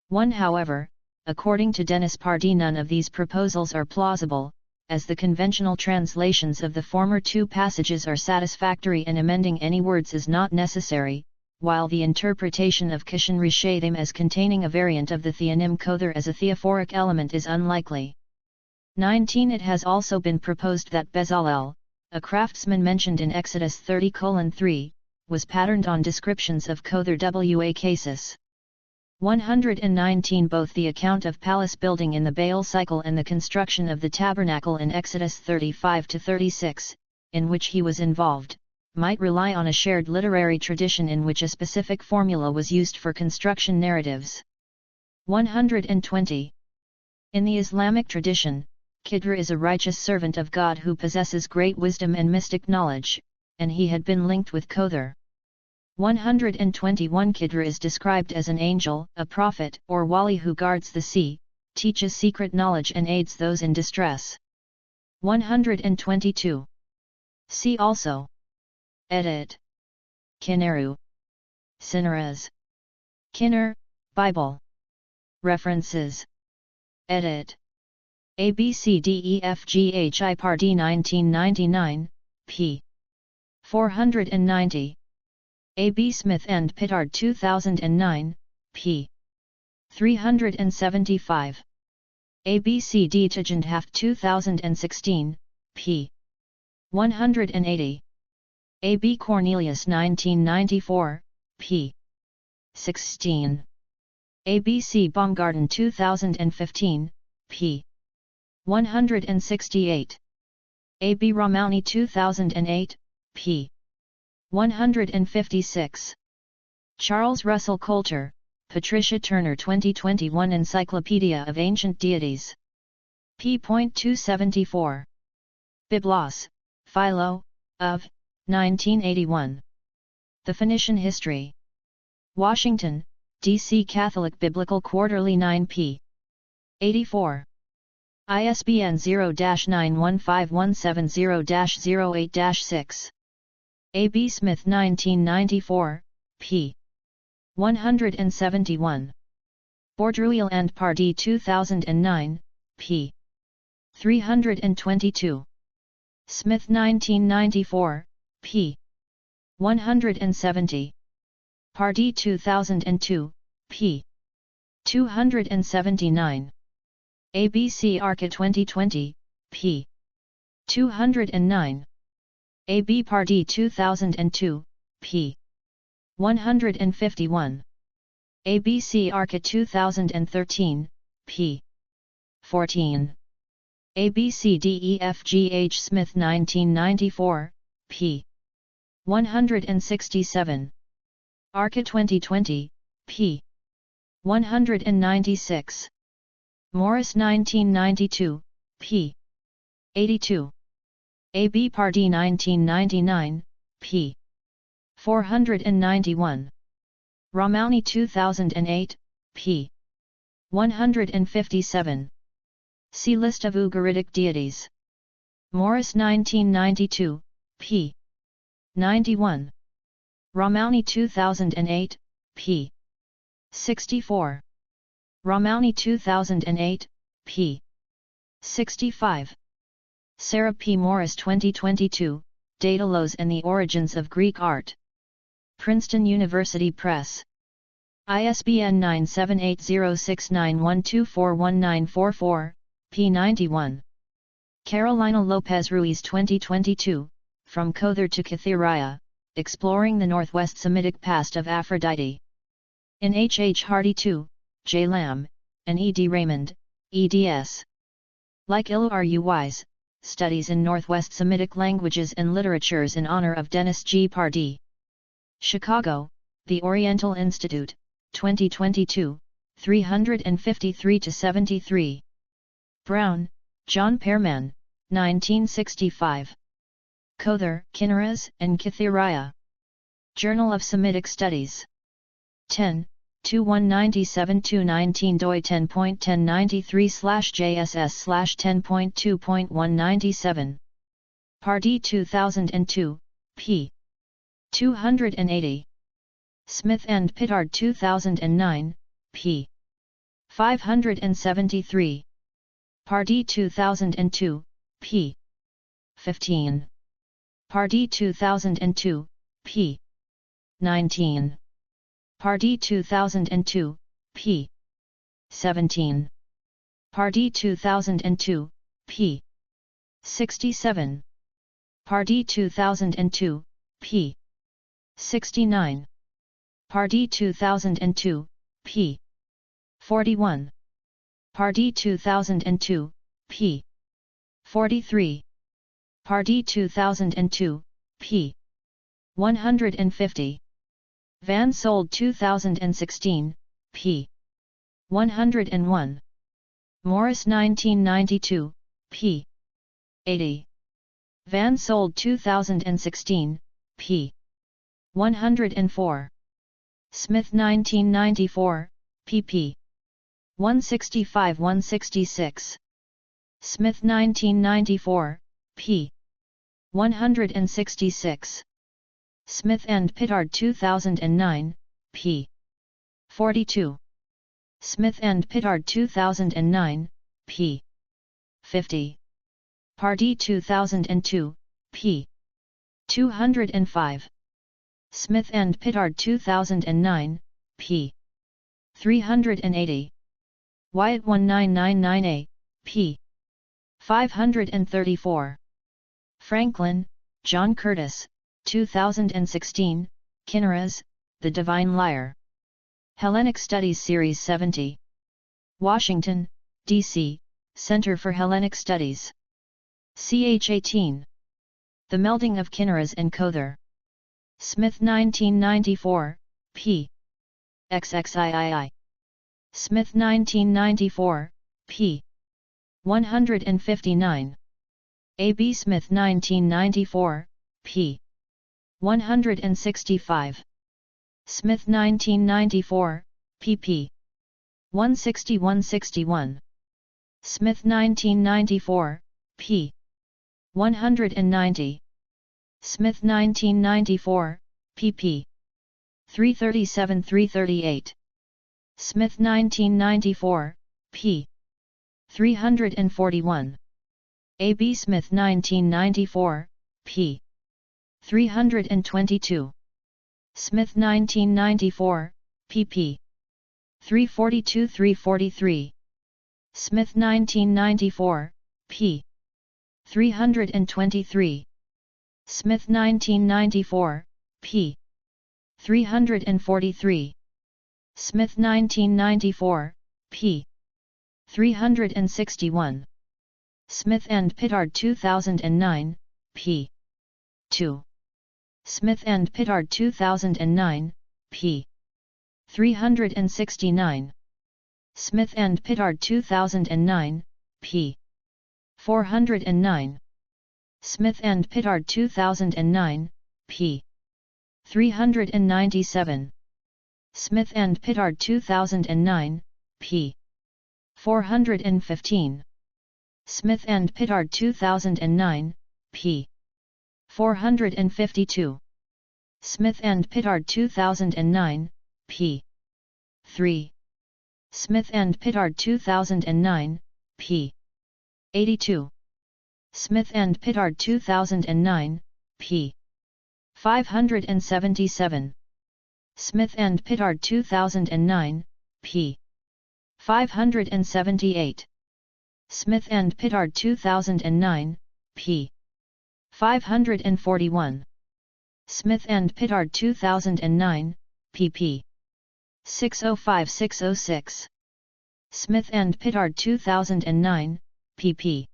1 However, according to Dennis Pardee none of these proposals are plausible, as the conventional translations of the former 2 passages are satisfactory and amending any words is not necessary, while the interpretation of Kishan Rishathim as containing a variant of the theonym Kothar as a theophoric element is unlikely. 19. It has also been proposed that Bezalel, a craftsman mentioned in Exodus 30:3, was patterned on descriptions of Kothar wa Khasis. 119. Both the account of palace building in the Baal cycle and the construction of the tabernacle in Exodus 35-36, in which he was involved, might rely on a shared literary tradition in which a specific formula was used for construction narratives. 120. In the Islamic tradition, Khidr is a righteous servant of God who possesses great wisdom and mystic knowledge, and he had been linked with Kothar. 121. Khidr is described as an angel, a prophet or wali who guards the sea, teaches secret knowledge and aids those in distress. 122. See also. Edit. Kineru. Sineres. Kinner, Bible. References. Edit. ABCDEFGHI Pardi 1999, p. 490. A.B. Smith and Pittard 2009, p. 375. ABCD Tijandhaft 2016, p. 180. A.B. Cornelius 1994, p. 16. ABC Baumgarten 2015, p. 168. A.B. Ramauni 2008, p. 156. Charles Russell Coulter, Patricia Turner 2021 Encyclopedia of Ancient Deities. p.274. Biblos, Philo, of, 1981. The Phoenician History. Washington, D.C. Catholic Biblical Quarterly 9 p. 84. ISBN 0-915170-08-6. A.B. Smith 1994, p. 171. Bourdrouille and Pardee 2009, p. 322. Smith 1994, p. 170. Pardee 2002, p. 279. ABC Arca 2020, p. 209. A.B. Pardee 2002, p. 151. ABC Arca 2013, p. 14. ABCDEFGH Smith 1994, p. 167. Arca 2020, p. 196. Morris 1992, p. 82. A.B. Pardee 1999, p. 491. Ramauni 2008, p. 157. See List of Ugaritic deities. Morris 1992, p. 91. Ramauni 2008, p. 64. Ramauni 2008, p. 65. Sarah P. Morris 2022, Daedalus and the Origins of Greek Art. Princeton University Press. ISBN 9780691241944, p. 91. Carolina Lopez Ruiz 2022, From Kothar to Kathiraya, Exploring the Northwest Semitic Past of Aphrodite. In H. H. Hardy II, J. Lamb, and E. D. Raymond, eds. Like Iluruis, Studies in Northwest Semitic Languages and Literatures in honor of Dennis G. Pardee. Chicago, The Oriental Institute, 2022, 353-73. Brown, John Pearman, 1965. Kothar, Kinnaras and Kathiraya. Journal of Semitic Studies. 10, 2197-219 doi 10.1093/JSS/10.2.197. Pardee 2002, p. 280. Smith and Pittard 2009, p. 573. Pardee 2002, p. 15. Pardee 2002, p. 19. Pardee 2002, p. 17. Pardee 2002, p. 67. Pardee 2002, p. 69. Pardee 2002, p. 41. Pardee 2002, p. 43. Pardee 2002, p. 150. Van Sold 2016, p. 101. Morris 1992, p. 80. Van Sold 2016, p. 104. Smith 1994, pp. 165-166. Smith 1994, p. 166. Smith and Pittard 2009, p. 42. Smith and Pittard 2009, p. 50. Pardee 2002, p. 205. Smith and Pittard 2009, p. 380. Wyatt 1999a, p. 534. Franklin, John Curtis, 2016, Kinneras, The Divine Liar. Hellenic Studies Series 70. Washington, D.C., Center for Hellenic Studies. Ch. 18. The Melding of Kinneras and Kothar. Smith 1994, p. XXIII. Smith 1994, p. 159. A. B. Smith 1994, p. 165. Smith 1994, pp. 160-161. Smith 1994, p. 190. Smith 1994, pp. 337-338. Smith 1994, p. 341. A. B. Smith 1994, p. 322. Smith 1994, pp. 342-343. Smith 1994, p. 323. Smith 1994, p. 343. Smith 1994, p. 361. Smith and Pittard 2009, p. 2. Smith and Pittard 2009, p. 369. Smith and Pittard 2009, p. 409. Smith and Pittard 2009, p. 397. Smith and Pittard 2009, p. 415. Smith and Pittard 2009, p. 452. Smith and Pittard 2009, p. 3. Smith and Pittard 2009, p. 82. Smith and Pittard 2009, p. 577. Smith and Pittard 2009, p. 578. Smith and Pittard 2009, p. 541. Smith and Pittard 2009, pp. 605-606. Smith and Pittard 2009, pp.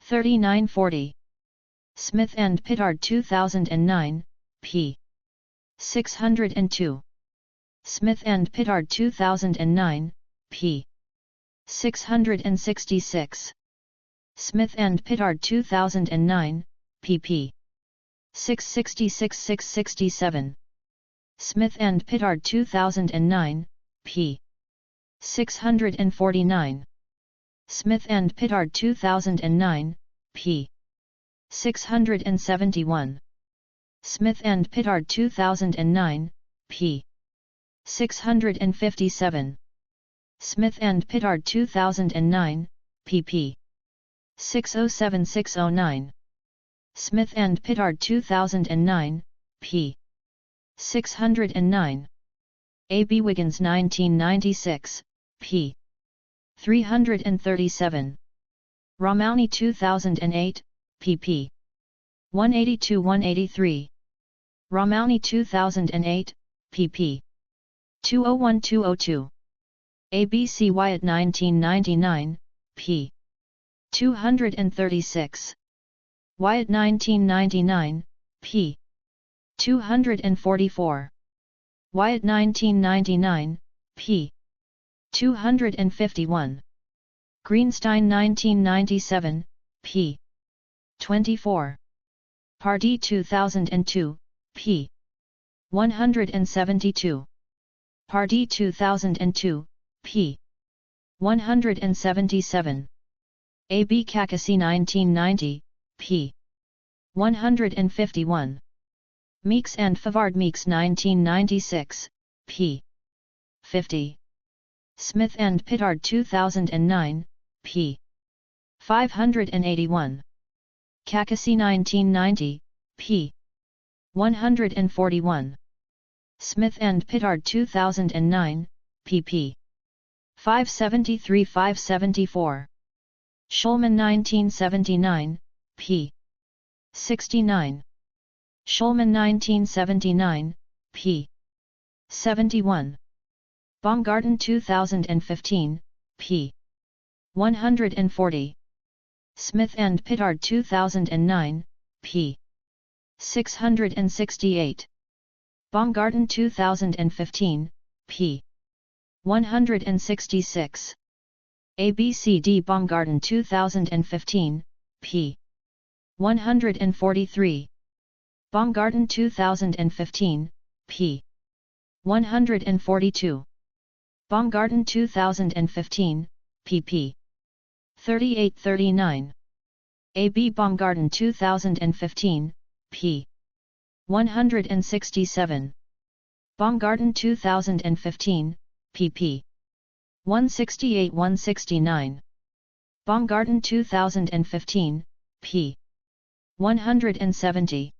3940. Smith and Pittard 2009, p. 602. Smith and Pittard 2009, p. 666. Smith and Pittard 2009, pp. 666-667. Smith and Pittard 2009, p. 649. Smith and Pittard 2009, p. 671. Smith and Pittard 2009, p. 657. Smith and Pittard 2009, pp. 607-609. Smith and Pittard 2009, p. 609. A. B. Wiggins 1996, p. 337. Ramauni 2008, pp. 182-183. Ramauni 2008, pp. 201-202. ABC Wyatt 1999, p. 236. Wyatt 1999, p. 244. Wyatt 1999, p. 251. Greenstein 1997, p. 24. Pardee 2002, p. 172. Pardee 2002, p. 177. A.B. Kakasi 1990, p. 151. Meeks and Favard Meeks 1996, p. 50. Smith and Pittard 2009, p. 581. Kakasi 1990, p. 141. Smith and Pittard 2009, pp. 573-574. Schulman 1979, p. 69. Schulman 1979, p. 71. Baumgarten 2015, p. 140. Smith and Pittard 2009, p. 668. Baumgarten 2015, p. 166. ABCD Baumgarten 2015, p. 143. Baumgarten 2015, p. 142. Baumgarten 2015, pp. 38-39. A.B. Baumgarten 2015, p. 167. Baumgarten 2015, pp. 168-169. Baumgarten 2015, p. 170.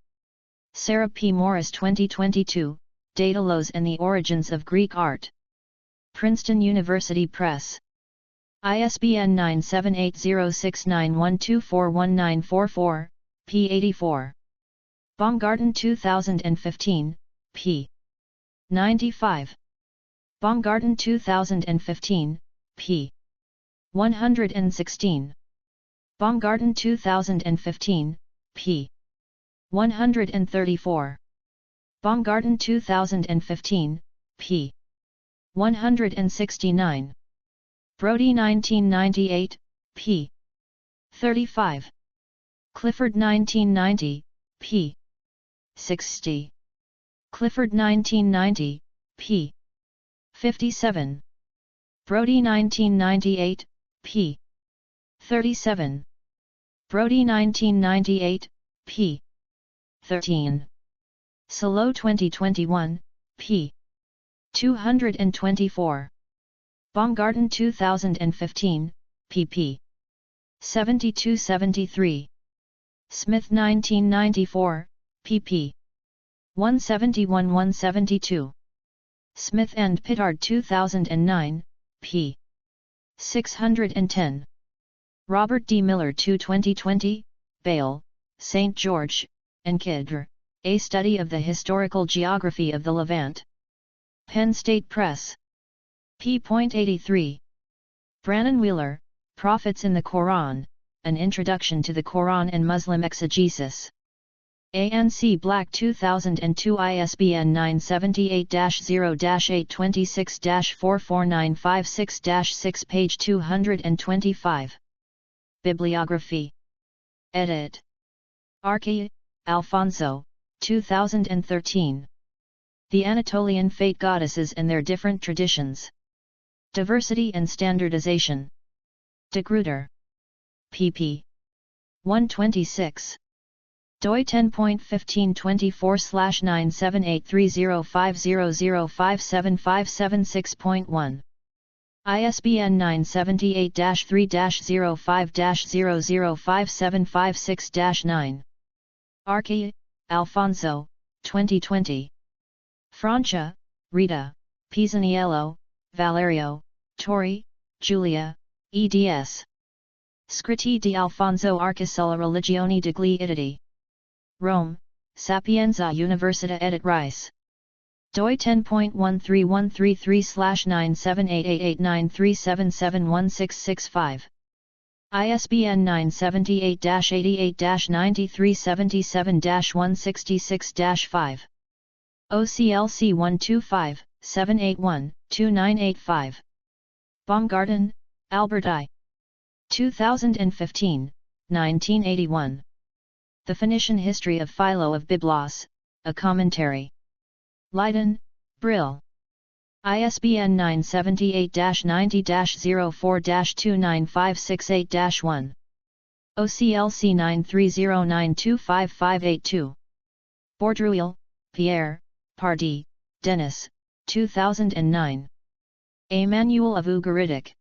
Sarah P. Morris 2022, Daedalus and the Origins of Greek Art. Princeton University Press. ISBN 9780691241944, p. 84. Baumgarten 2015, p. 95. Baumgarten 2015, p. 116. Baumgarten 2015, p. 134. Baumgarten 2015, p. 169. Brodie 1998, p. 35. Clifford 1990, p. 60. Clifford 1990, p. 57. Brodie 1998, p. 37. Brodie 1998, p. 13. Salo 2021, p. 224. Baumgarten 2015, pp. 72-73. Smith 1994, pp. 171-172. Smith and Pittard 2009, p. 610. Robert D. Miller 2020, Bale, St. George, and Kidder, A Study of the Historical Geography of the Levant. Penn State Press. p.83. Brannon Wheeler, Prophets in the Quran, An Introduction to the Quran and Muslim Exegesis. ANC Black 2002 ISBN 978-0-826-44956-6 page 225. Bibliography. Edit. Archi, Alfonso, 2013. The Anatolian Fate Goddesses and Their Different Traditions. Diversity and Standardization. De Gruyter. pp. 126. doi 10.1524/9783050057576.1. ISBN 978-3-05-0057556-9. Archi, Alfonso, 2020. Francia, Rita, Pizzaniello, Valerio, Torri, Julia, eds. Scritti di Alfonso Arca sulla religione degli Ittiti. Rome, Sapienza Università edit Rice. doi 10.13133/9788893771665. ISBN 978-88-9377-166-5. OCLC 125-781-2985. Baumgarten, Albert I. 2015, 1981. The Phoenician History of Philo of Byblos, a Commentary. Leiden, Brill. ISBN 978-90-04-29568-1. OCLC 930925582. Bourdrouille, Pierre, Pardee, Denis, 2009. A Manual of Ugaritic.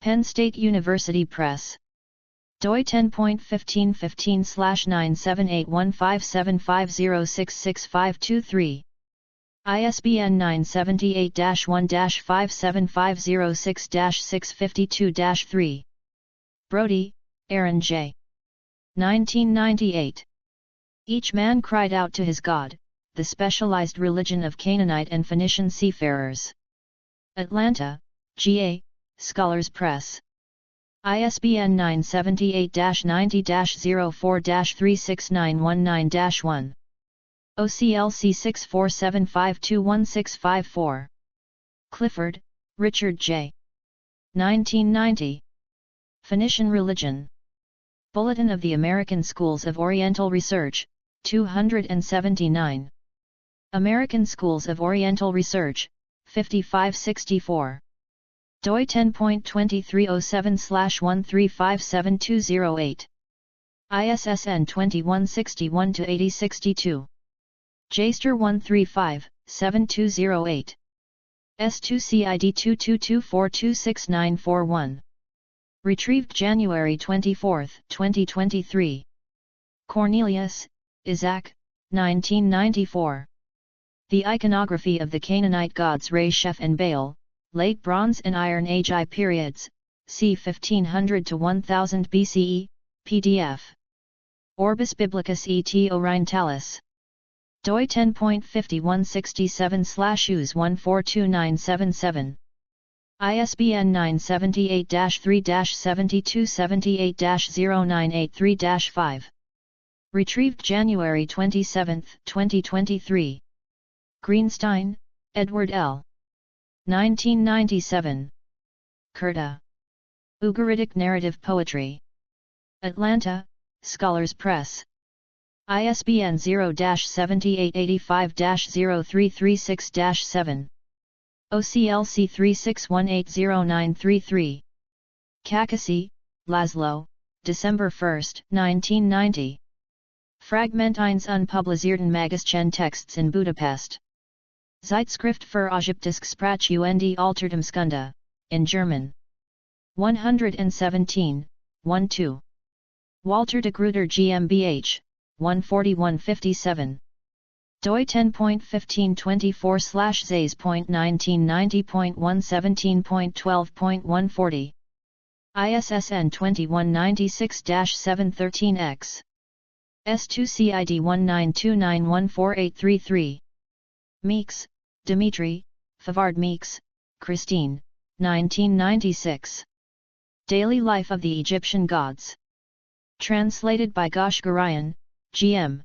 Penn State University Press. doi 10.1515/9781575066523. ISBN 978-1-57506-652-3. Brody, Aaron J. 1998. Each Man Cried Out to His God, The Specialized Religion of Canaanite and Phoenician Seafarers. Atlanta, G.A., Scholars Press. ISBN 978-90-04-36919-1. OCLC 6475216554. Clifford, Richard J. 1990. Phoenician Religion. Bulletin of the American Schools of Oriental Research, 279. American Schools of Oriental Research, 5564. doi 10.2307/1357208. ISSN 2161-8062. JSTOR 135-7208. S2CID 2224266941. Retrieved January 24, 2023. Cornelius, Isaac, 1994. The Iconography of the Canaanite Gods Re-Sheph and Baal, Late Bronze and Iron Age I Periods, c. 1500 to 1000 BCE, PDF. Orbis Biblicus et Orientalis. doi 10.5167/US142977. ISBN 978-3-7278-0983-5. Retrieved January 27, 2023. Greenstein, Edward L. 1997. Kurta. Ugaritic Narrative Poetry. Atlanta, Scholars Press. ISBN 0-7885-0336-7. OCLC 36180933. Kakasi, Laszlo, December 1, 1990. Fragment eines unpublizierten Magischen Texts in Budapest. Zeitschrift für Ägyptische Sprache und Altertumskunde, in German. 117, 1-2. Walter de Gruyter GmbH, 14157. doi 10.1524/Zais.1990.117.12.140. ISSN 2196-713X. S2CID 1929148833. Meeks, Dimitri, Favard Meeks, Christine, 1996. Daily Life of the Egyptian Gods. Translated by Gosh Garayan, G.M.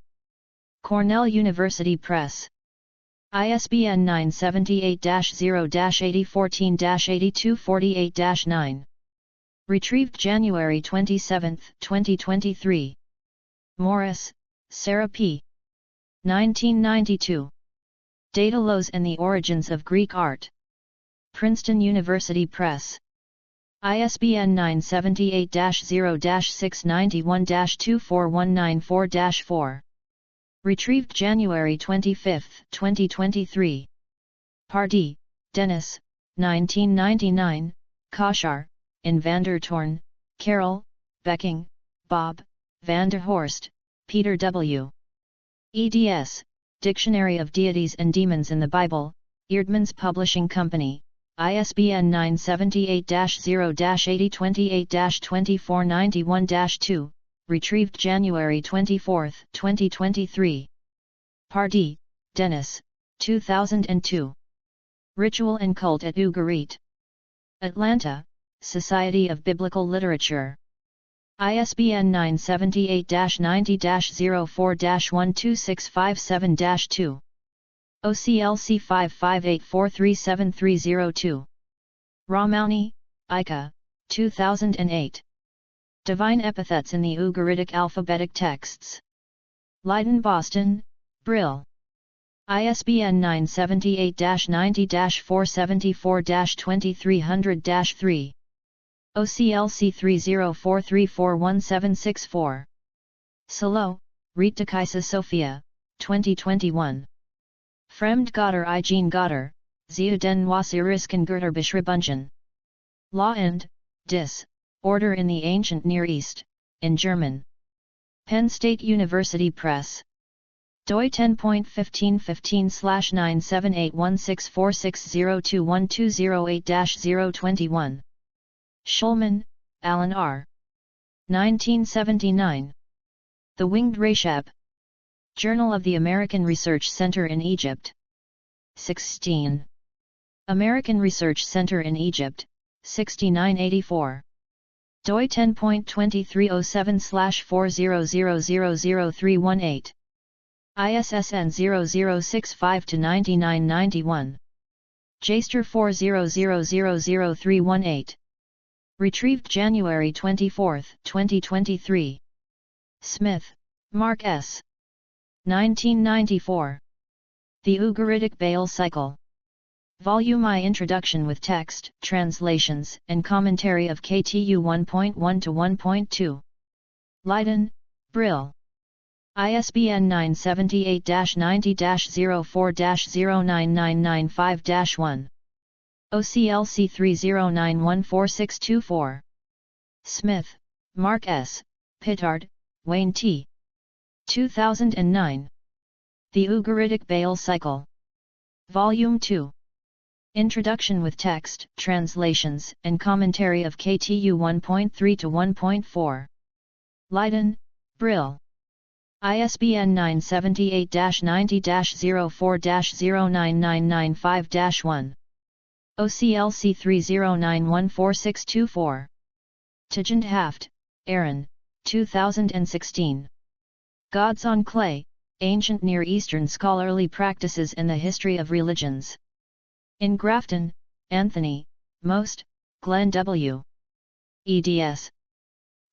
Cornell University Press. ISBN 978-0-8014-8248-9. Retrieved January 27, 2023. Morris, Sarah P. 1992. Daedalus and the Origins of Greek Art. Princeton University Press. ISBN 978-0-691-24194-4. Retrieved January 25, 2023. Pardee, Denis, 1999, Kothar, in Van der Toorn, Carol, Becking, Bob, Van der Horst, Peter W. eds, Dictionary of Deities and Demons in the Bible, Eerdmans Publishing Company, ISBN 978-0-8028-2491-2, retrieved January 24, 2023. Pardee, Dennis, 2002. Ritual and Cult at Ugarit. Atlanta, Society of Biblical Literature. ISBN 978-90-04-12657-2. OCLC 558437302. Ramauni, Ika, 2008. Divine Epithets in the Ugaritic Alphabetic Texts. Leiden, Boston, Brill. ISBN 978-90-474-2300-3. OCLC 304341764. Salo, Rita Kaisa Sophia, 2021. Fremd Götter Igen Götter, Zia den Wasirisken Götter Beschreibungen. Law and, Dis, Order in the Ancient Near East, in German. Penn State University Press. doi 10.15/9781646021208-021. Schulman, Alan R. 1979. The Winged Rashab. Journal of the American Research Center in Egypt. 16. American Research Center in Egypt, 6984. doi 10.2307/400000318. ISSN 0065-9991. Jaster 40000318. Retrieved January 24, 2023. Smith, Mark S. 1994. The Ugaritic Baal Cycle. Volume I. Introduction with text, translations, and commentary of KTU 1.1 to 1.2. Leiden, Brill. ISBN 978-90-04-09995-1. OCLC 30914624. Smith, Mark S., Pittard, Wayne T. 2009. The Ugaritic Baal Cycle. Volume 2. Introduction with text, translations, and commentary of KTU 1.3 to 1.4. Leiden, Brill. ISBN 978-90-04-09995-1. OCLC 30914624. Tijand Haft, Aaron, 2016. Gods on Clay, Ancient Near Eastern Scholarly Practices and the History of Religions. In Grafton, Anthony, Most, Glenn W. eds.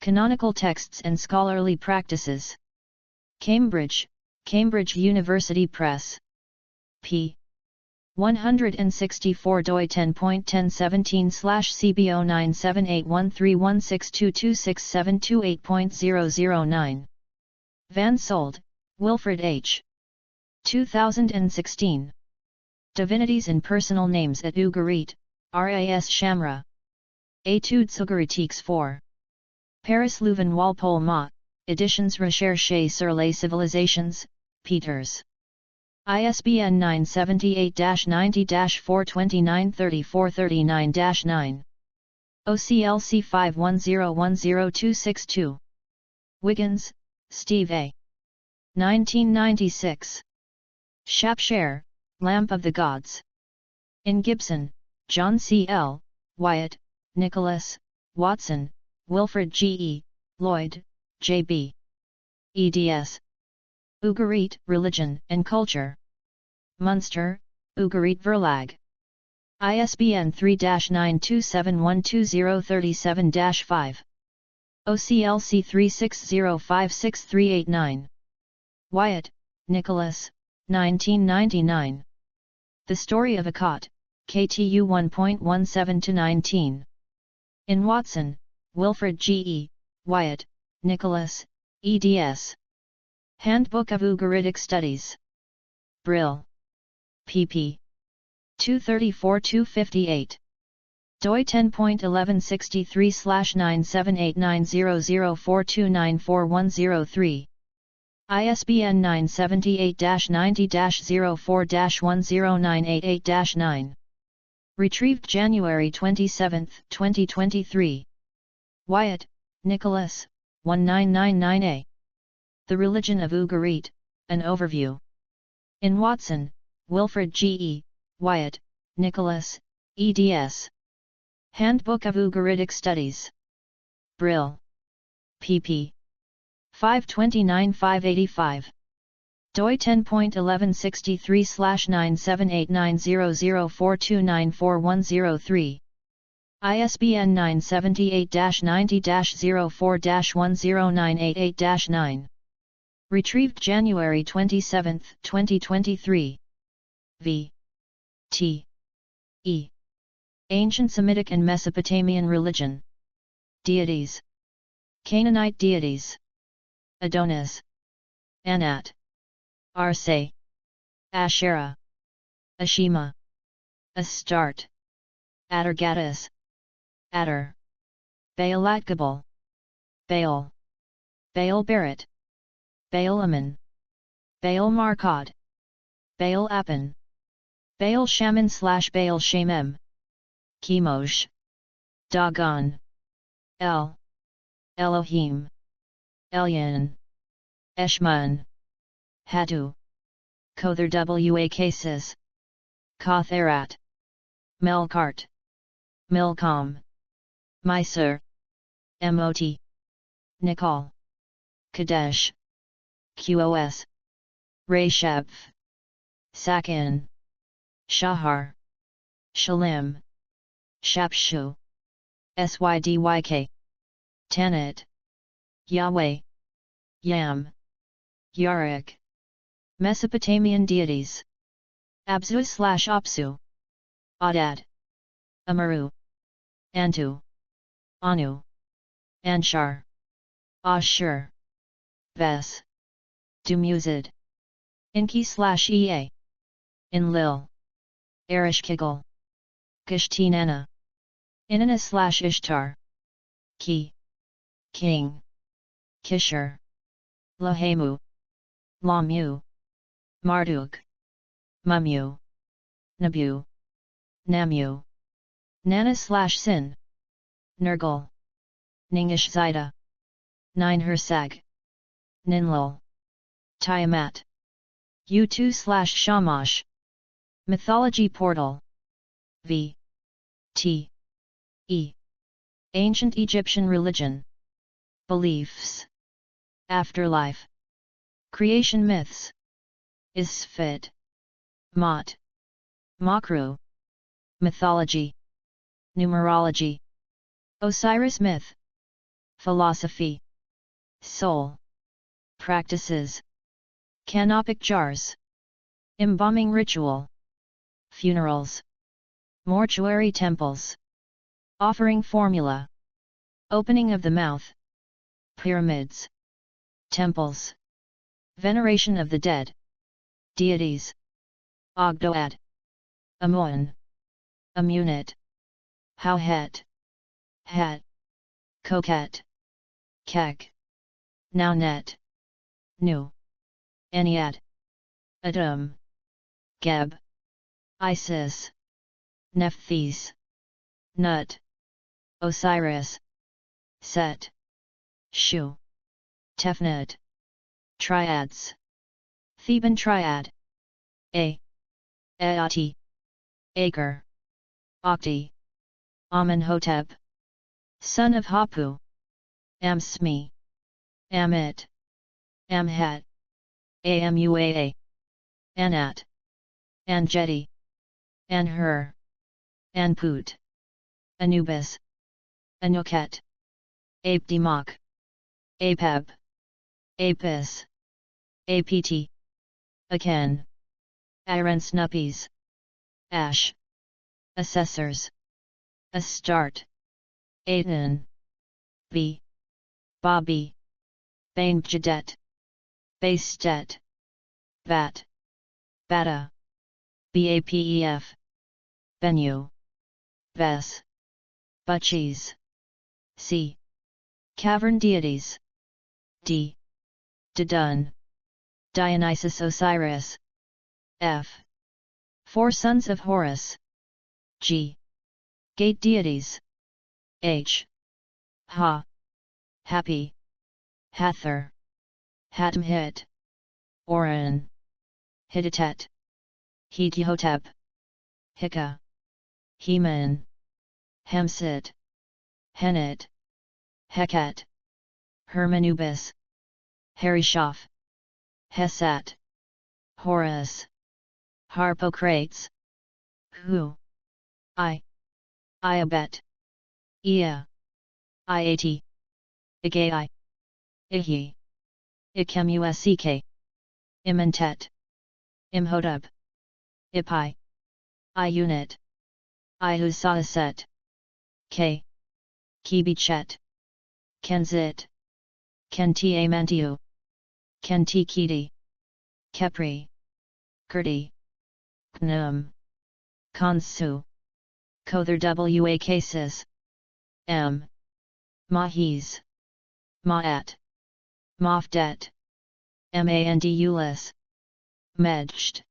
Canonical Texts and Scholarly Practices. Cambridge, Cambridge University Press. p. 164 doi 10.1017/CBO 9781316226728.009. Van Sold, Wilfred H. 2016. Divinities and Personal Names at Ugarit, Ras Shamra. Études Ugaritiques 4. Paris Louvain Walpole Ma, Editions Recherche sur les Civilisations, Peters. ISBN 978-90-429-3439-9. OCLC 51010262. Wiggins, Steve A. 1996. Shropshire, Lamp of the Gods. In Gibson, John C. L., Wyatt, Nicholas, Watson, Wilfred G. E., Lloyd, J. B. eds. Ugarit, Religion and Culture. Munster, Ugarit Verlag. ISBN 3-927120037-5. OCLC 36056389. Wyatt, Nicholas, 1999. The Story of Akkad, KTU 1.17-19. In Watson, Wilfred G. E., Wyatt, Nicholas, eds. Handbook of Ugaritic Studies. Brill. pp. 234-258. doi 10.1163/9789004294103. ISBN 978-90-04-109888-9. Retrieved January 27, 2023. Wyatt, Nicholas, 1999a. The Religion of Ugarit, An Overview. In Watson, Wilfred G. E., Wyatt, Nicholas, eds. Handbook of Ugaritic Studies. Brill. pp. 529-585. doi 10.1163/9789004294103. ISBN 978-90-04-10988-9. Retrieved January 27, 2023. V. T. E. Ancient Semitic and Mesopotamian Religion. Deities. Canaanite deities. Adonis. Anat. Arse. Asherah. Ashima. Astarte. Atargatis. Atar. Baalatgabal. Baal. Baal Berit. Baal Ammon. Baal Markad. Baal Appan. Baal Shaman/Baal Shamem. Chemosh. Dagon. El. Elohim. Elyon. Eshmun. Hatu. Kothar wa Khasis. Kotharat. Melkart. Milcom. Mysur. Mot. Nikal. Kadesh. Qos. Resheph. Sakin. Shahar. Shalim. Shapshu. Sydyk. Tanit. Yahweh. Yam. Yarik. Mesopotamian deities. Abzu/Apsu. Adad. Amaru. Antu. Anu. Anshar. Ashur. Ves. Dumuzid. Inki/Ea. Enlil. Erishkigal. Gishtinana. Inanna/Ishtar. Ki. King. Kishar. Lahemu. Lamu. Marduk. Mumu. Nabu. Namu. Nana/Sin. Nergal. Ningish Zida. Ninehersag. Ninlil. Tiamat. U2/Shamash. Mythology Portal. V. T. E. Ancient Egyptian Religion. Beliefs. Afterlife. Creation myths. Isfit. Mot. Makru. Mythology. Numerology. Osiris myth. Philosophy. Soul. Practices. Canopic jars. Embalming ritual. Funerals. Mortuary temples. Offering formula. Opening of the mouth. Pyramids. Temples. Veneration of the dead. Deities. Ogdoad. Amun. Amunit. Howhet. Het. Coquette. Kek. Naunet. Nu. Ennead. Adam. Geb. Isis. Nephthys. Nut. Osiris. Set. Shu. Tefnut. Triads. Theban triad. Aati. Acre. Okti. Amenhotep. Son of Hapu. Amsmi. Amit. Amhat. Amuaa. Anat. Anjeti. Anhur. Anput. Anubis. Anuket. Apdemok. Apeb. Apis. Apt. Aken. Irensnuppies. Ash. Assessors. Astart. Aten. B. Bobby. Bainjadet. Bastet. Bat. Bata. Bapef. Benu. Ves. Butchies. C. Cavern deities. D. Didun. Dionysus Osiris. F. Four sons of Horus. G. Gate deities. H. Ha. Happy. Hathor. Hatmhit. Oran. Hittite. Hetihotep. Hika. Heman. Hemsit. Henit. Heket. Hermanubis. Harishaph. Hesat. Horus. Harpocrates. Hu. Iabet. Ea. Iat. Igai. Ihi. Ikemusk. Imentet. Imhotep. Ipi. Iunit. Ihusaset. K. Kibichet. Kenzit. Kentiamantiu. Kentikiti. Kepri. Kurdi. Knum. Kansu. Kothar wa Khasis. M. Mahis. Maat. Mafdet. Mandulis. Medjt.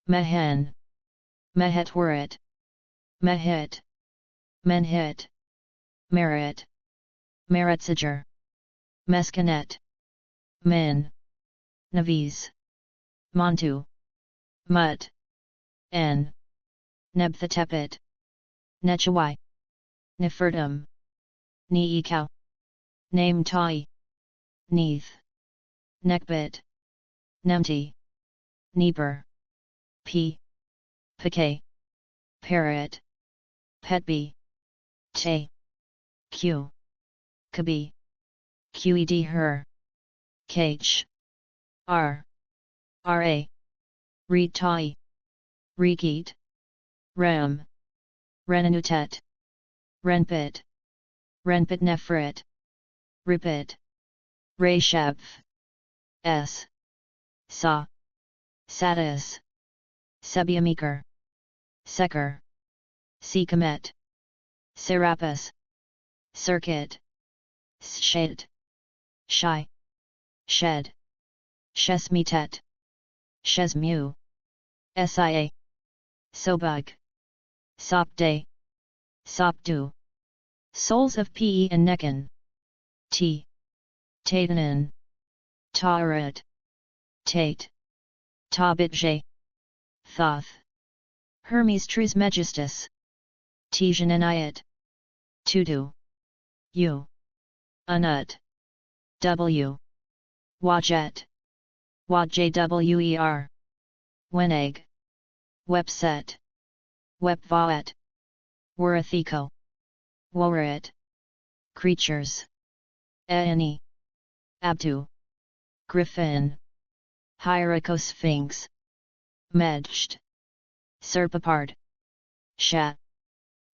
Mehen. Mehetwarit. Mehit. Menhit. Merit. Meretsager. Meskanet. Min. Naviz. Montu. Mut. N. Nebthetepet. Nechawai. Nefertum. Neekau. Name Tai. Neath. Nekbit. Nemti. Neeper. P. Pk. Parrot. Petbi. Te. Q. Kabi. Qed her. Kh. R. Ra. Reed Tai. Regeet. Ram. Renanutet. Renpit. Renpit Nefrit. Ripit. Rashab. S. Sa. Satis. Sebiamikar. Seker. Sekamet. Serapis. Circuit. Shed. Shai. Shed. Shesmitet. Shesmu. Sia. Sobug. Sopday. Sopdu. Souls of Pe and Nekan. T. Taitanen. Tarat. Tate. Tabitje. Thoth. Hermes Trismegistus. Tijananiat. Tudu. U. Anut. W. Wajet. Wajwer. Weneg. Webset. Webvaet. Warathico. Worit. Creatures. Aeni. Abtu. Griffin. Hierarchosphinx. Medjt. Serpapard. Shat.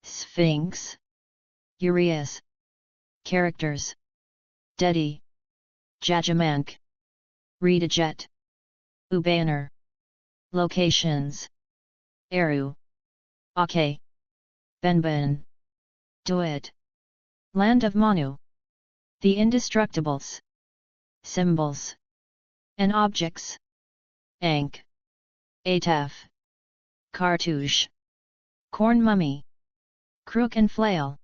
Sphinx. Urias. Characters. Dedi. Jajamank. Redajet. Ubanner. Locations. Eru. Ake. Benben. Duet. Land of Manu. The Indestructibles. Symbols. And objects. Ankh. Ataf. Cartouche. Corn mummy. Crook and flail.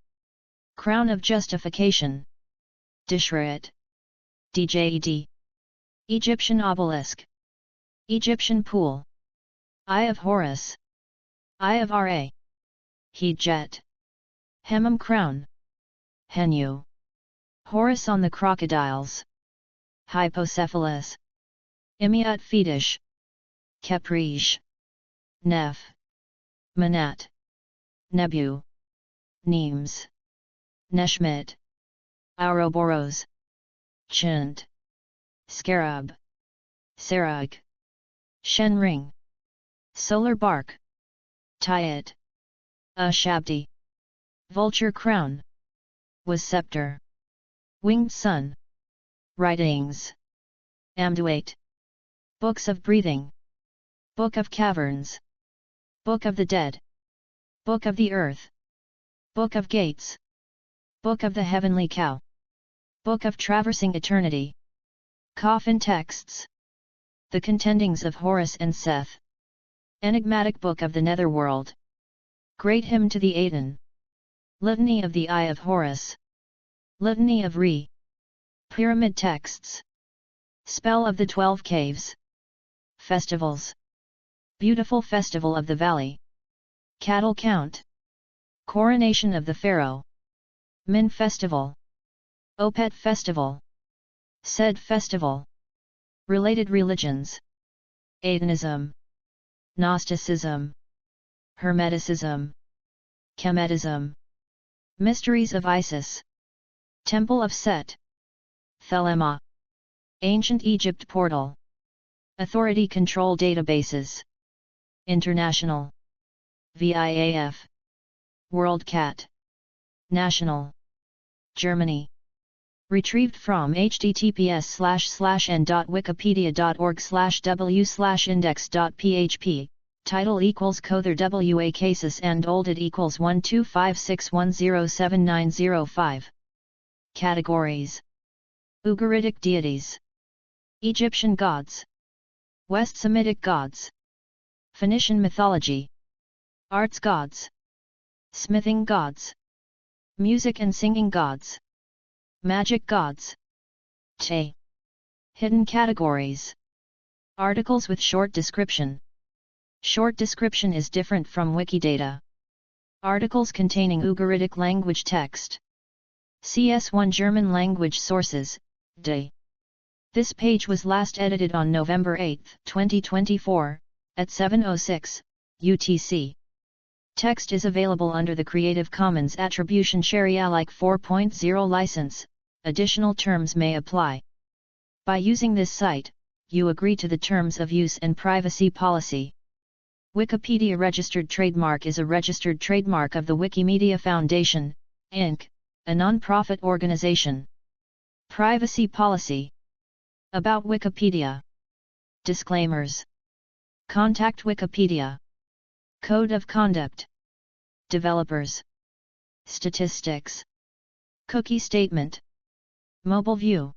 Crown of justification. Dishret. Djed. Egyptian obelisk. Egyptian pool. Eye of Horus. Eye of Ra. Hejet. Hemam crown. Henu. Horus on the crocodiles. Hypocephalus. Imiat fetish. Capriche. Neph. Manat. Nebu. Nemes. Neshmit. Ouroboros. Chint. Scarab. Sarug. Shenring. Solar bark. Tyet. Shabdi. Vulture crown. Was scepter. Winged sun. Writings. Amduate. Books of breathing. Book of caverns. Book of the dead. Book of the earth. Book of gates. Book of the heavenly cow. Book of traversing eternity. Coffin texts. The contendings of Horus and Seth. Enigmatic book of the netherworld. Great Hymn to the Aten. Litany of the Eye of Horus. Litany of Re. Pyramid Texts. Spell of the 12 Caves. Festivals. Beautiful Festival of the Valley. Cattle Count. Coronation of the Pharaoh. Min Festival. Opet Festival. Sed Festival. Related religions. Atenism. Gnosticism. Hermeticism. Kemetism. Mysteries of Isis. Temple of Set. Thelema. Ancient Egypt Portal. Authority Control Databases. International. VIAF. WorldCat. National. Germany. Retrieved from https://n.wikipedia.org/w/index.php. Title equals Kothar WA Khasis and Olded equals 1256107905. Categories. Ugaritic deities. Egyptian gods. West Semitic gods. Phoenician mythology. Arts gods. Smithing gods. Music and singing gods. Magic gods. Te. Hidden categories. Articles with short description. Short description is different from Wikidata. Articles containing Ugaritic language text. CS1 German language sources, DE. This page was last edited on November 8, 2024, at 7:06 UTC. Text is available under the Creative Commons Attribution Share Alike 4.0 license. Additional terms may apply. By using this site, you agree to the terms of use and privacy policy. Wikipedia registered trademark is a registered trademark of the Wikimedia Foundation, Inc., a non-profit organization. Privacy policy. About Wikipedia. Disclaimers. Contact Wikipedia. Code of conduct. Developers. Statistics. Cookie statement. Mobile view.